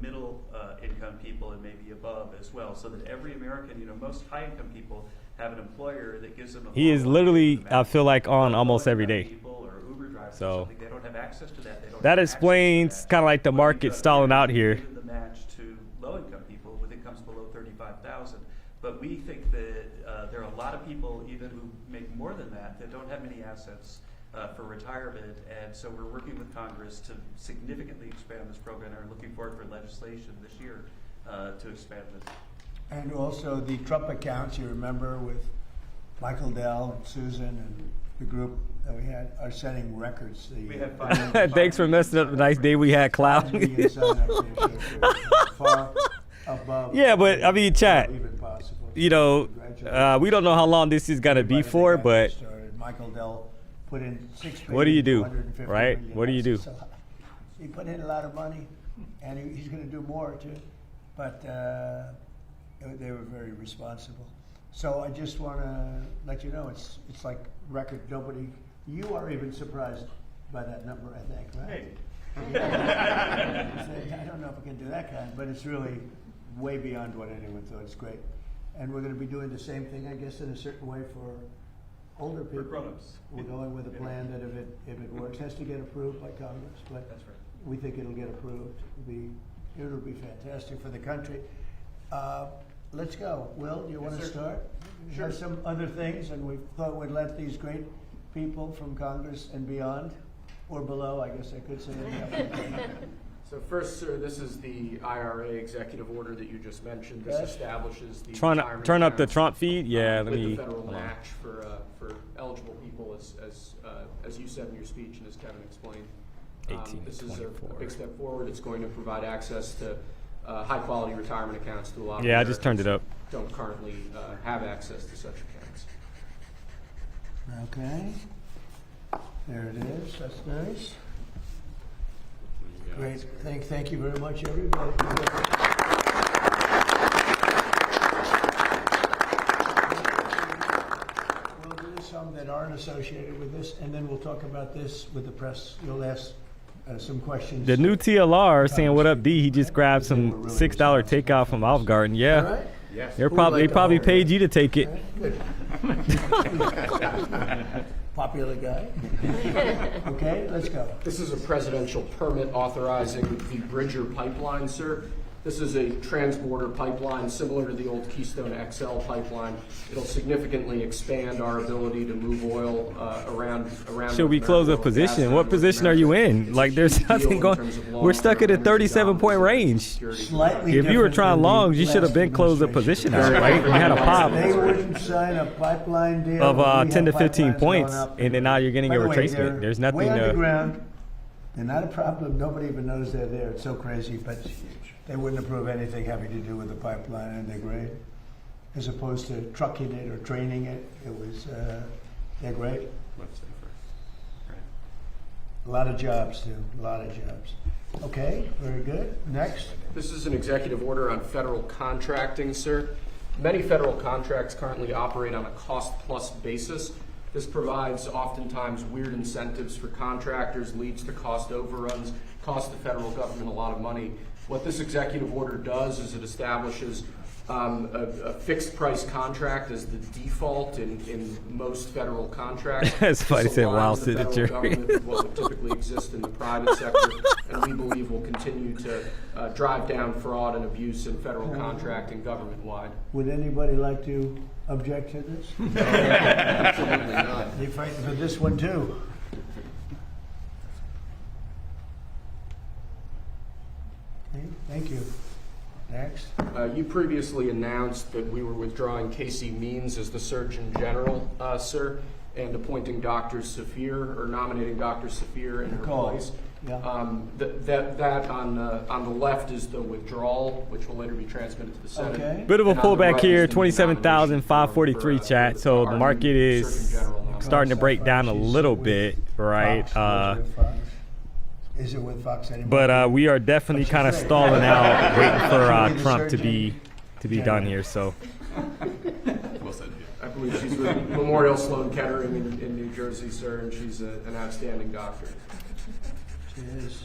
Middle income people and maybe above as well, so that every American, most high income people have an employer that gives them a he is literally, I feel like, on almost every day. Or Uber drivers so they don't have access to that. They don't that have explains kind of like the market stalling out here. The match to low income people with incomes below 35,000, but we think that there are a lot of people even who make more than that don't have many assets for retirement, and so we're working with Congress to significantly expand this program and are looking forward for legislation this year to expand this. And also the Trump accounts, you remember, with Michael Dell and Susan and the group that we had, are setting records. We have Thanks for messing up the nice day we had, Cloud. Far above. Yeah, but I mean, chat, even possible. we don't know how long this is going to be for, but Michael Dell put in $6 what do you do, $150 right? million. What do you do? So he put in a lot of money, and he's going to do more too. But they were very responsible. So I just want to let you know, it's like record, nobody, you are even surprised by that number, I think, right? Hey. I don't know if we can do that kind, but it's really way beyond what anyone thought. It's great. And we're going to be doing the same thing, I guess, in a certain way for older people. For grown-ups. We're going with a plan that if it works, has to get approved by Congress, but That's right. we think it'll get approved. It'll be fantastic for the country. Let's go. Will, do you want to sir. start? We Sure. have some other things, and we thought we'd let these great people from Congress and beyond, or below, I guess I could say. So first, sir, this is the IRA executive order that you just mentioned. This Yes. establishes the Trying to retirement turn up the accounts, Trump feed. Yeah, let with me. the federal hold on. match for eligible people, as you said in your speech and as Kevin explained. 18 This is a 24. big step forward. It's going to provide access to high-quality retirement accounts to a lot of Yeah, I just turned it up. Don't currently have access to such accounts. Okay. There it is. That's nice. Great. Thank you very much, everybody. We'll do some that aren't associated with this, and then we'll talk about this with the press. You'll ask some questions. The new TLR saying, "What up, D?" He just grabbed some $6 takeout from Olive Garden. All Yeah, right? Yes. they Who would probably like to probably hold paid it? you to take it. Good. Popular guy. Okay, let's go. This is a presidential permit authorizing the Bridger pipeline, sir. This is a transborder pipeline similar to the old Keystone XL pipeline. It'll significantly expand our ability to move oil around. Should we close a position? What position are you in? Like, there's nothing going. We're stuck at a 37-point range. Slightly If you were different trying than the longs, you should have last been closed the administration. position out, right? You had a pop They wouldn't sign a pipeline deal. of We have 10 to 15 pipelines points, going up. and then now you're getting By a the way, retracement. they're There's way nothing to. underground. They're not a problem. Nobody even knows they're there. It's so crazy, but they wouldn't approve anything having to do with the pipeline, and they're great. As opposed to trucking it or training it, they're great. Much safer. Right. A lot of jobs too. A lot of jobs. Okay, very good. Next. This is an executive order on federal contracting, sir. Many federal contracts currently operate on a cost-plus basis. This provides oftentimes weird incentives for contractors, leads to cost overruns, costs the federal government a lot of money. What this executive order does is it establishes a fixed price contract as the default in most federal contracts. That's funny, This said aligns wild the federal signature. government with what would typically exist in the private sector, and we believe will continue to drive down fraud and abuse in federal contracting government-wide. Would anybody like to object to this? Absolutely not. They fighting for this one too. Okay, thank you. Next. You previously announced that we were withdrawing Casey Means as the Surgeon General, sir, and appointing Dr. Saphir, or nominating Dr. Saphir in her Recall. place. Yeah. That on the left is the withdrawal, which will later be transmitted to the Senate. Okay. Bit of a And on the pullback right here, is the nomination 27,543 form chat. for So our the market new is Surgeon General now. starting to break down a She's little with bit, right? Fox. Was it with Fox? Is it with Fox anymore? But we are definitely What'd kind of she say? stalling out, waiting for She'll be the Trump to Surgeon be done here. So I believe she's with Memorial Sloan Kettering in New Jersey, sir, and she's an outstanding doctor. She is.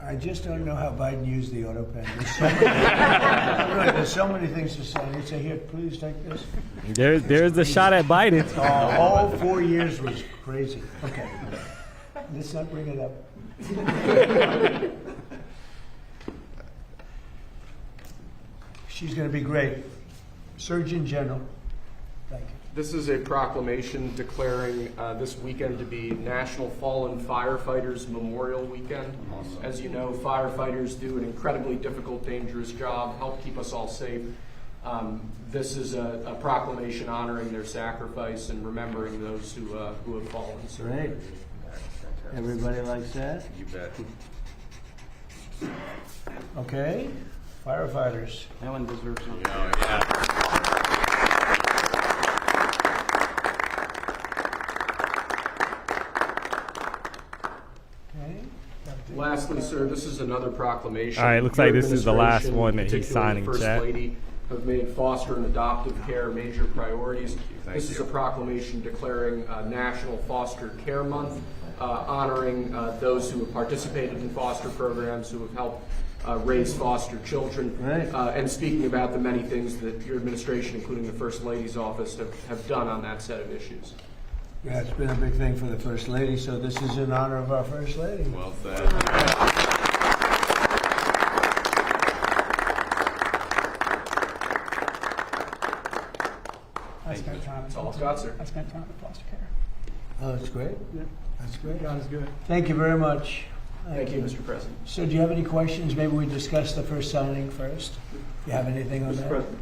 I just don't know how Biden used the auto pen. There's so many things to say. He'd say, "Here, please take this." there's the shot at Biden. All 4 years was crazy. Okay, let's not bring it up. She's going to be great. Surgeon General. Thank you. This is a proclamation declaring this weekend to be National Fallen Firefighters Memorial Weekend. Awesome. As you know, firefighters do an incredibly difficult, dangerous job, help keep us all safe. This is a proclamation honoring their sacrifice and remembering those who have fallen. So Great. Everybody likes that? You bet. Okay. Firefighters. that one deserves something. lastly, sir, this is another proclamation. All right, looks Your like this is the last administration, one that he's particularly signing, the First chat. Lady, have made foster and adoptive care major priorities. This is a proclamation declaring National Foster Care Month, honoring those who have participated in foster programs, who have helped raise foster children, and speaking about the many things that your administration, including the First Lady's office, have done on that set of issues. Yeah, it's been a big thing for the First Lady, so this is in honor of our First Lady. Well said. I spent time. That's all I've got, sir. I spent time in foster care. Oh, that's great. Yeah. That's great. God is good. Thank you very much. Thank you, Mr. President. So do you have any questions? Maybe we discuss the first signing first. You have anything on that? Mr. President,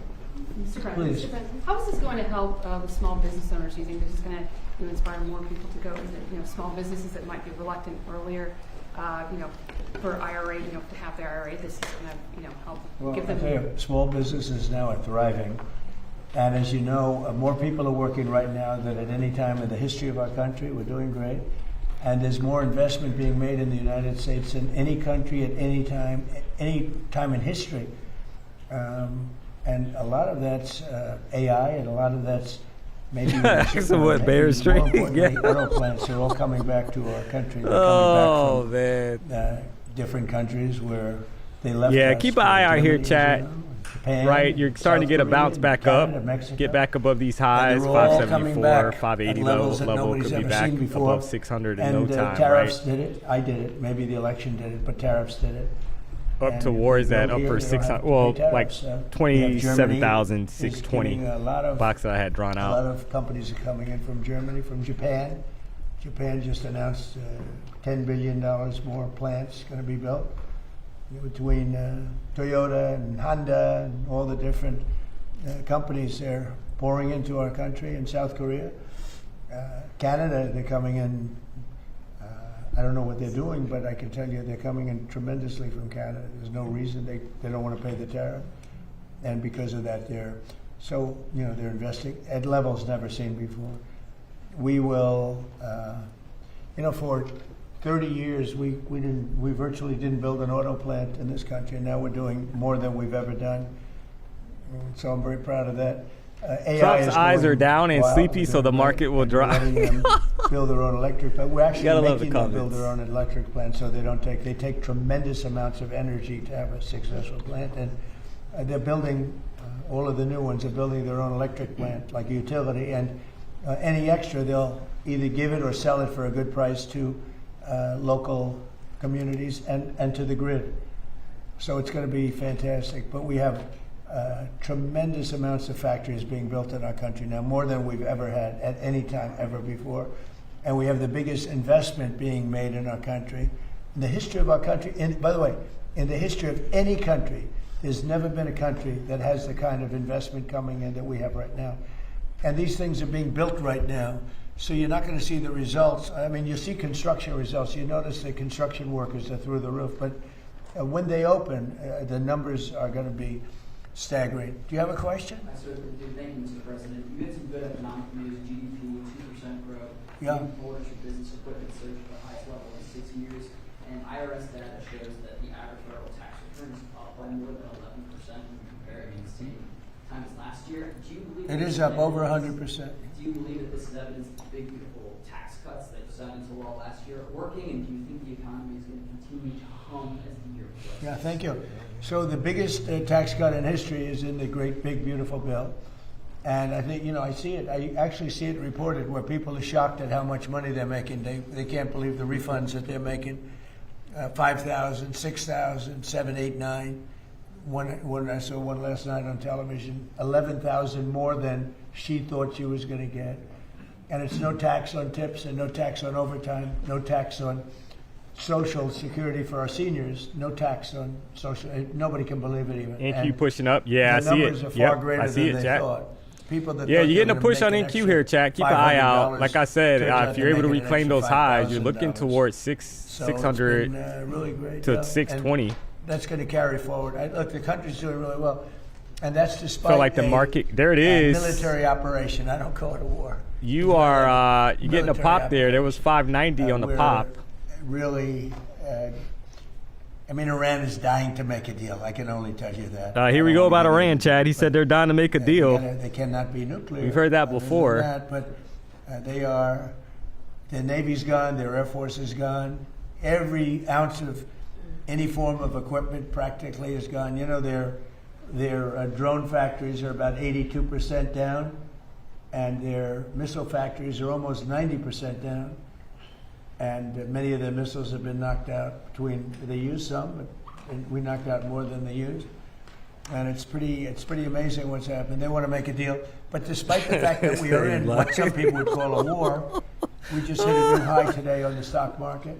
Please. Mr. President, how is this going to help small business owners? Do you think this is going to inspire more people to go into small businesses that might be reluctant earlier, for IRA, to have their IRA? This is going to help Well, give I tell them. you, small businesses now are thriving. And as you know, more people are working right now than at any time in the history of our country. We're doing great. And there's more investment being made in the United States than any country at any time in history. And a lot of that's AI, and a lot of that's maybe So what, Bear Street? More importantly, Yeah. auto plants are all coming back to our country. They're Oh, coming man. back from different countries where they left. Yeah, us keep for an eye out here, Germany, chat. Japan, Right, you're starting to South get a Korea, bounce back Canada, up, Mexico. get back above these And highs, they're all coming 574, back 580 at levels that level nobody's could be ever back seen before. above 600 in And no time, tariffs right? did it. I did it. Maybe the election did it, but tariffs did it. Up And towards if they that go here, upper they don't 600, have to well, pay tariffs. like We have Germany is 27,620 giving a lot of box that I had drawn A lot out. of companies are coming in from Germany, from Japan. Japan just announced $10 billion more plants going to be built between Toyota and Honda and all the different companies there pouring into our country. In South Korea, Canada, they're coming in. I don't know what they're doing, but I can tell you they're coming in tremendously from Canada. There's no reason they don't want to pay the tariff, and because of that, they're investing at levels never seen before. We will, for 30 years we virtually didn't build an auto plant in this country, and now we're doing more than we've ever done. So I'm very proud of that. AI Trump's is eyes going are down and wild. sleepy, so the They're market will and we're drop. letting them build their own electric plant. We're Gotta actually love the making them build comments. their own electric plant, so they take tremendous amounts of energy to have a successful plant, and they're building all of the new ones. They're building their own electric plant, like a utility, and any extra they'll either give it or sell it for a good price to local communities and to the grid. So it's going to be fantastic. But we have tremendous amounts of factories being built in our country now, more than we've ever had at any time ever before. And we have the biggest investment being made in our country. In the history of our country, by the way, in the history of any country, there's never been a country that has the kind of investment coming in that we have right now. And these things are being built right now. So you're not going to see the results. I mean, you see construction results. You notice the construction workers are through the roof. But when they open, the numbers are going to be staggering. Do you have a question? I certainly do. Thank you, Mr. President. You had some good economic news, GDP, 2% growth. Yeah. Orders for business equipment surged to the highest level in 6 years. And IRS data shows that the average federal tax return is up by more than 11% when comparing the same time as last year. Do you believe It is up over 100%. Do you believe that this is evidence that the big, beautiful tax cuts that you signed into law last year are working? And do you think the economy is going to continue to hum as the year progresses? Yeah, thank you. So the biggest tax cut in history is in the great, big, beautiful bill. And I think, I see it. I actually see it reported where people are shocked at how much money they're making. They can't believe the refunds that they're making. 5,000, 6,000, 7, 8, 9. One I saw one last night on television, 11,000 more than she thought she was going to get. And it's no tax on tips and no tax on overtime, no tax on Social Security for our seniors, no tax on social. Nobody can believe it even. NQ pushing up. Yeah, I the see numbers it. are far Yep, greater I see than it, they chat. thought. People that Yeah, thought you're getting they a were push gonna on make an NQ extra here, chat. Keep an eye out. $500, Like I said, turns out if they're you're able to making an reclaim extra those highs, you're looking $5,000. towards So it's 600 been, really great. to And 620. that's going to carry forward. Look, the country's doing really well, and that's despite So like the market, there it is. military operation. I don't call it a war. You are you're getting a Military pop there. There was 590 on the We're pop. Really I mean, Iran is dying to make a deal. I can only tell you that. Here we go about Iran, Chad. He said they're dying to make a deal. They cannot be nuclear. We've heard that other than before. that, but they are. Their Navy's gone. Their Air Force is gone. Every ounce of any form of equipment practically is gone. You know, their drone factories are about 82% down, and their missile factories are almost 90% down. And many of their missiles have been knocked out. They used some, but we knocked out more than they used. And it's pretty amazing what's happened. They want to make a deal, but despite the fact that we are in what some people would call a war, we just hit a new high today on the stock market.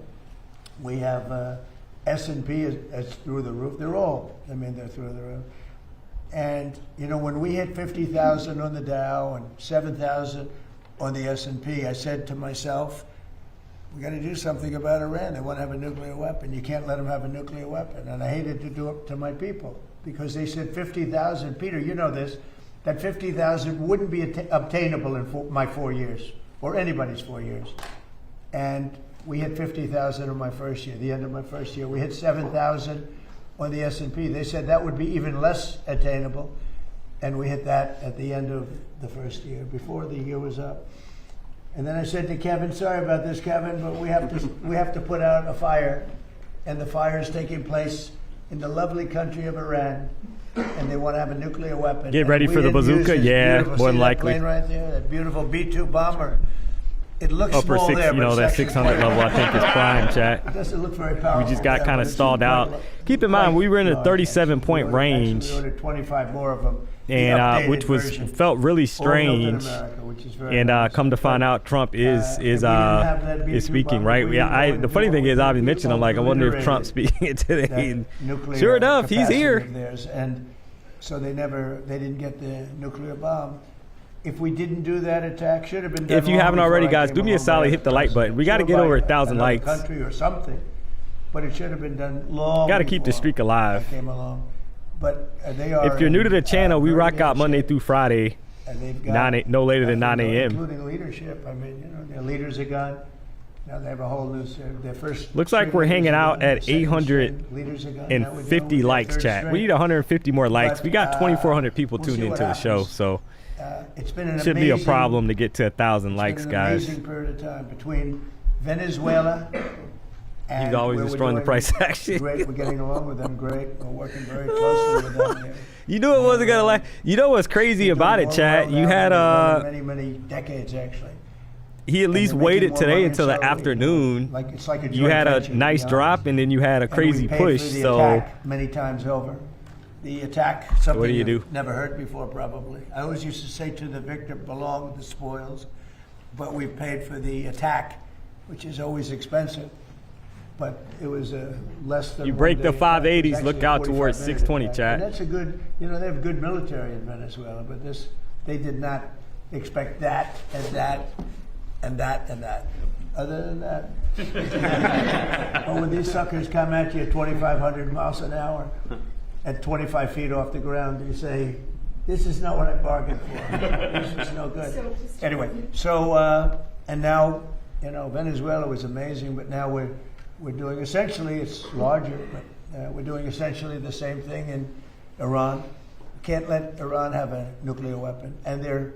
We have S&P is through the roof. They're through the roof. And you know, when we hit 50,000 on the Dow and 7,000 on the S&P, I said to myself, we got to do something about Iran. They want to have a nuclear weapon. You can't let them have a nuclear weapon. And I hated to do it to my people because they said 50,000. Peter, you know this, that 50,000 wouldn't be obtainable in my 4 years or anybody's 4 years. And we hit 50,000 in my first year, the end of my first year. We hit 7,000 on the S&P. They said that would be even less attainable. And we hit that at the end of the first year, before the year was up. And then I said to Kevin, sorry about this, Kevin, but we have to put out a fire. And the fire is taking place in the lovely country of Iran. And they want to have a nuclear weapon. Get ready for the bazooka? Yeah, more than likely. That plane right there, that beautiful B-2 bomber. It looks Upper small six, there, you know, but that it's actually 600 level, I think, is prime, chat. It doesn't look very powerful. We just got yeah, kind but of it's stalled out. Keep in mind, we were in a 37-point range, We ordered 25 more of them. and which felt really strange. And come to find out, Trump is speaking, right? The funny thing is, I mentioned, I'm like, I wonder if Trump's speaking today. And sure enough, he's here. And so they didn't get the nuclear bomb. If we didn't do that attack, should have been done. If you haven't already, guys, do me a solid, hit the like button. We got to get over 1,000 likes. Country or something, but it should have been done long. Got to keep the streak alive. Came along, but they are. If you're new to the channel, we rock out Monday through Friday, and they've got, no later than 9 a.m. Including leadership. I mean, you know, their leaders are gone. Now they have a whole new. Their first. Looks like we're hanging out at 850 likes, chat. We need 150 more likes. We got 2,400 people tuned into the show, so. It's been an shouldn't be a problem to get to 1,000 likes, guys. Amazing period of time between Venezuela and he's always destroying the price action. Great, we're getting along with them. Great, we're working very closely with them. Here. You knew it wasn't gonna last. You know what's crazy about it, Chad? You had many decades actually. He at least waited today until the afternoon. It's like a you had a nice drop, and then you had a crazy push. So many times over. The attack, something what do you do? Never heard before, probably. I always used to say to the victor, belong the spoils, but we paid for the attack, which is always expensive. But it was less than. You break the 580s, look out 45 towards 620, attack. chat. And that's a good, you know, they have good military in Venezuela, but they did not expect that and that and that and that. Other than that, but when these suckers come at you at 2,500 miles an hour, at 25 feet off the ground, you say, this is not what I bargained for. This is no good. Anyway, and now, you know, Venezuela was amazing, but now we're doing essentially, it's larger, but we're doing essentially the same thing in Iran. Can't let Iran have a nuclear weapon, and their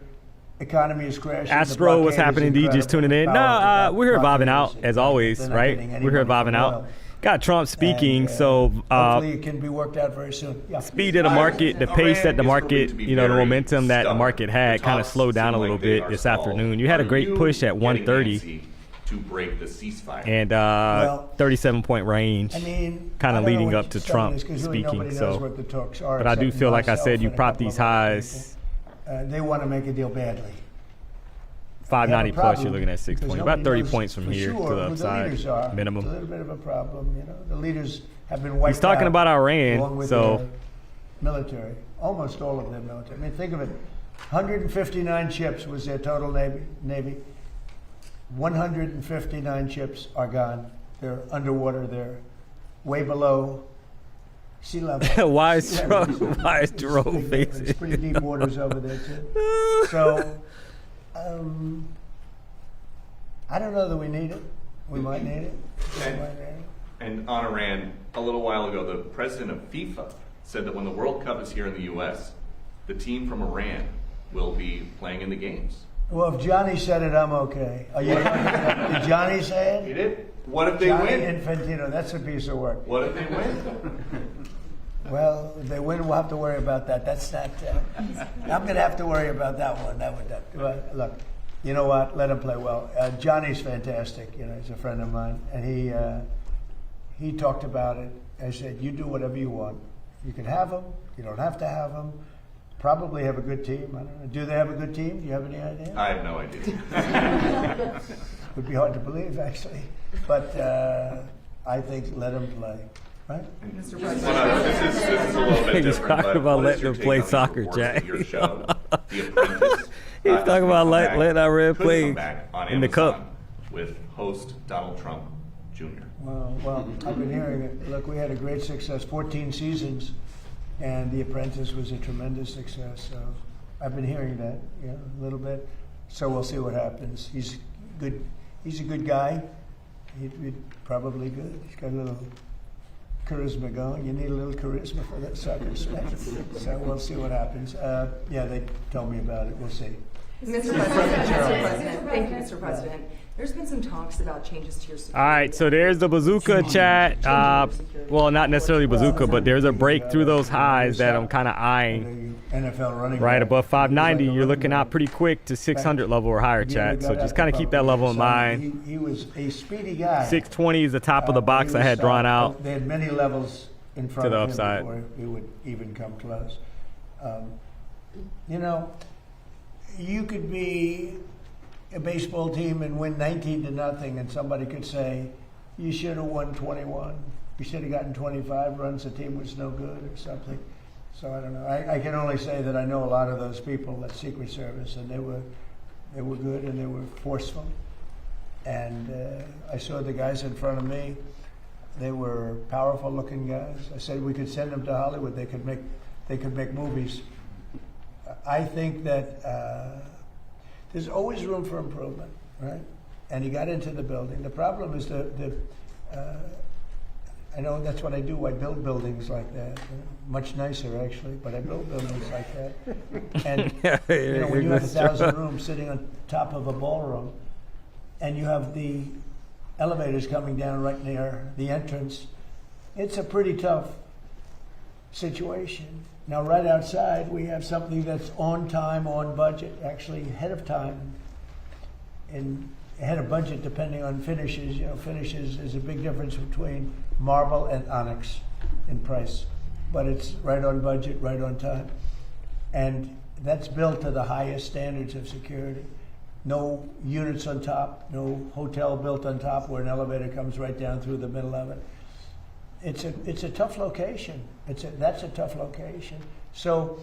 economy is crashing. Astro, what's happening? D just tuning in. No, we're here vibing out, as always, right? We're here vibing out. Got Trump speaking, so hopefully it can be worked out very soon. Yeah. Speed of the market, the pace that the market, you know, the momentum that the market had kind of slowed down a little bit this afternoon. You had a great push at 130 to break the ceasefire and 37-point range, kind of leading up to Trump speaking. So, but I do feel like I said, you prop these highs. They want to make a deal badly. 590 plus, you're looking at 620. About 30 points from here to the upside, minimum. It's a little bit of a problem, you know. The leaders have been wiped out. He's talking about Iran, so military, almost all of their military. I mean, think of it. 159 ships was their total Navy. 159 ships are gone. They're underwater. They're way below sea level. Why is Jerome facing? It's pretty deep waters over there too. So. I don't know that we need it. We might need it. And on Iran, a little while ago, the president of FIFA said that when the World Cup is here in the U.S., the team from Iran will be playing in the games. Well, if Johnny said it, I'm okay. Are you talking about, did Johnny say it? He did. What if they Johnny win? Infantino, that's a piece of work. What if they win? Well, if they win, we'll have to worry about that. That's not. I'm going to have to worry about that one. But look, you know what? Let him play well. Johnny's fantastic. You know, he's a friend of mine, and he talked about it. I said, you do whatever you want. You can have them. You don't have to have them. Probably have a good team. I don't know. Do they have a good team? Do you have any idea? I have no idea. Would be hard to believe, actually. But I think let him play. Right? Mr. Well, President. no, this is a little bit He's different. talking but about what is letting your them take play on the soccer, reports Jack. of your show, The Apprentice? He's It's talking gonna about come back- letting our red could play come back on in the cup. Amazon with host Donald Trump Jr. Well, I've been hearing it. Look, we had a great success, 14 seasons, and The Apprentice was a tremendous success. So I've been hearing that, a little bit. So we'll see what happens. He's good. He's a good guy. He'd probably good. He's got a little charisma going. You need a little charisma for that soccer sport. So we'll see what happens. They told me about it. We'll see. Mr. President. Thank you, Mr. President. There's been some talks about changes to your security. All right, so there's the bazooka chat. Well, not necessarily bazooka, but there's a break through those highs that I'm kind of eyeing. The NFL running Right back. above 590, He was like a you're looking running out pretty quick to 600 level or higher, back. chat. He So got just out kind of the keep that level in problem. mind. He was a speedy guy. 620 is the top of the box I had drawn out. They had many levels in front To the of him upside. before he would even come close. You could be a baseball team and win 19-0, and somebody could say, you should have won 21. You should have gotten 25 runs. The team was no good or something. So I don't know. I can only say that I know a lot of those people at Secret Service, and they were good and they were forceful. And I saw the guys in front of me. They were powerful-looking guys. I said we could send them to Hollywood. They could make movies. I think that there's always room for improvement, right? And he got into the building. The problem is I know that's what I do. I build buildings like that. Much nicer, actually, but I build buildings like that. And when you have 1,000 rooms sitting on top of a ballroom, and you have the elevators coming down right near the entrance, it's a pretty tough situation. Now, right outside, we have something that's on time, on budget, actually ahead of time, and ahead of budget depending on finishes. Finishes is a big difference between marble and onyx in price, but it's right on budget, right on time. And that's built to the highest standards of security. No units on top, no hotel built on top where an elevator comes right down through the middle of it. It's a tough location. That's a tough location. So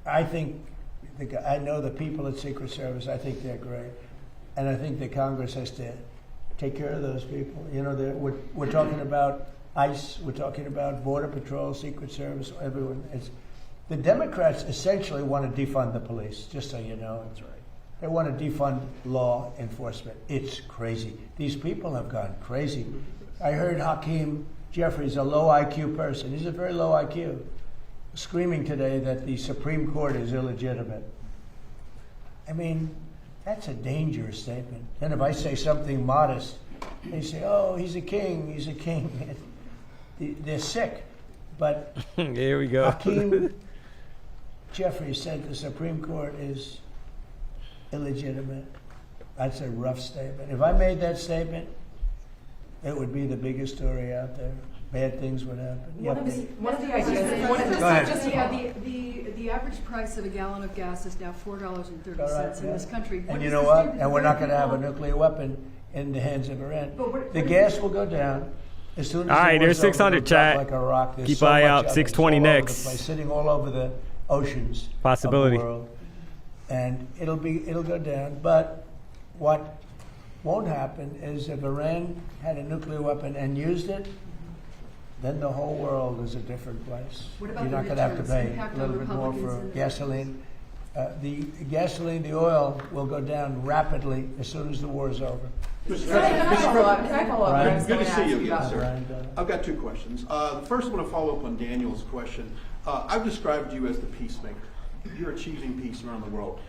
I think I know the people at Secret Service. I think they're great, and I think the Congress has to take care of those people. We're talking about ICE. We're talking about Border Patrol, Secret Service, everyone. The Democrats essentially want to defund the police. Just so you know, that's right. They want to defund law enforcement. It's crazy. These people have gone crazy. I heard Hakeem Jeffries, a low IQ person. He's a very low IQ, screaming today that the Supreme Court is illegitimate. I mean, that's a dangerous statement. And if I say something modest, they say, oh, he's a king, he's a king. They're sick. But Here we go. Hakeem Jeffries said the Supreme Court is illegitimate. That's a rough statement. If I made that statement, it would be the biggest story out there. Bad things would happen. One of the ideas. Go ahead. The average price of a gallon of gas is now $4.30 All right, in this country. And you know what? And we're not going to have a nuclear weapon in the hands of Iran. The gas will go down as soon as. All right, the war's there's 600 over, it'll drop chat. like a rock. There's Keep so eye much out, of it. 620 It's all over next. the place, sitting all over the oceans. Possibility. Of the world. And it'll go down. But what won't happen is if Iran had a nuclear weapon and used it, then the whole world is a different place. What about You're the not going to have to returns, pay impact a little on bit more Republicans for in the- gasoline. The oil will go down rapidly as soon as the war is over. Can I follow up? Brian, I was good to gonna see ask you again, about- sir. I've got 2 questions. First, I want to follow up on Daniel's question. I've described you as the peacemaker. You're achieving peace around the world.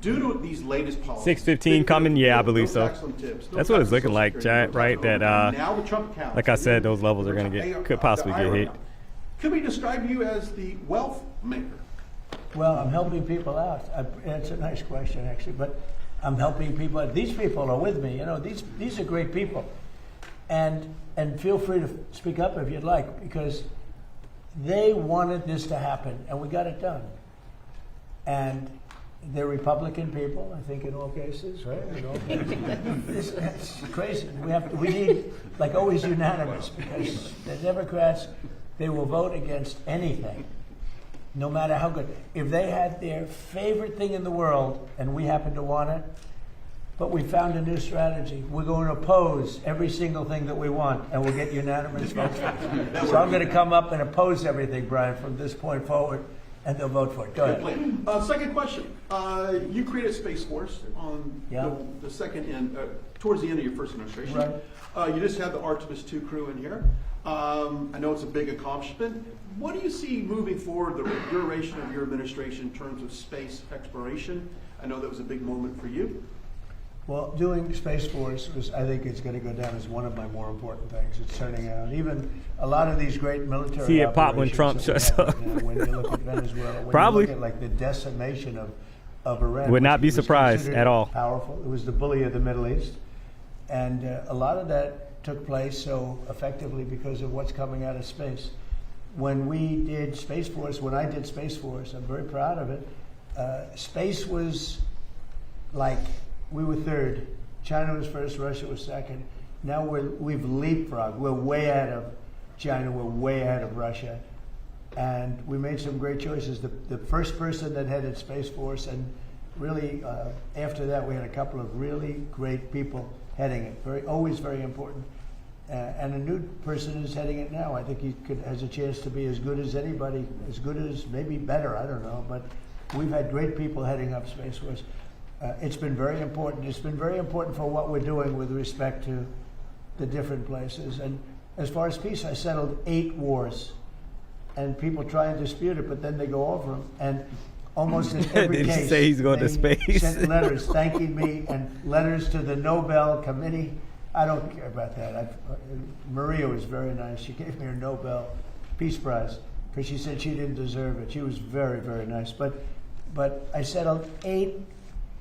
Due to these latest policies, 615 coming? Yeah, I believe so. tax on tips, That's no what tax it's looking on like, Social Chad, Security, right? no That, now the Trump accounts. like I said, those levels are going to could possibly get hit. Could we describe you as the wealth maker? Well, I'm helping people out. That's a nice question, actually, but I'm helping people out. These people are with me. You know, these are great people, and feel free to speak up if you'd like, because they wanted this to happen, and we got it done. And they're Republican people, I think, in all cases, right? In all cases. It's crazy. We need, like always, unanimous, because the Democrats, they will vote against anything, no matter how good. If they had their favorite thing in the world and we happen to want it, but we found a new strategy. We're going to oppose every single thing that we want, and we'll get unanimous votes. So I'm going to come up and oppose everything, Brian, from this point forward, and they'll vote for it. Go ahead. Second question. You created Space Force on the second end, towards the end of your first administration. Right. You just had the Artemis II crew in here. I know it's a big accomplishment. What do you see moving forward, the duration of your administration in terms of space exploration? I know that was a big moment for you. Well, doing Space Force I think it's going to go down as one of my more important things. It's turning out even a lot of these great military See it pop when operations Trump that we shows have up. right now, when you look at Venezuela, when Probably. you look at like the decimation of Iran. Would not which be was surprised considered at all. Powerful. It was the bully of the Middle East, and a lot of that took place so effectively because of what's coming out of space. When we did Space Force, when I did Space Force, I'm very proud of it. Space was like we were third. China was first, Russia was second. Now we've leapfrogged. We're way ahead of China, we're way ahead of Russia. And we made some great choices. The first person that headed Space Force, and really after that we had a couple of really great people heading it. Always very important. And a new person is heading it now. I think he has a chance to be as good as anybody, as good as maybe better, I don't know. But we've had great people heading up Space Force. It's been very important. It's been very important for what we're doing with respect to the different places. And as far as peace, I settled 8 wars. And people try and dispute it, but then they go over them. And almost in every Did he case, say he's going to they space? sent letters thanking me and letters to the Nobel Committee. I don't care about that. Maria was very nice. She gave me her Nobel Peace Prize because she said she didn't deserve it. She was very, very nice. But I settled 8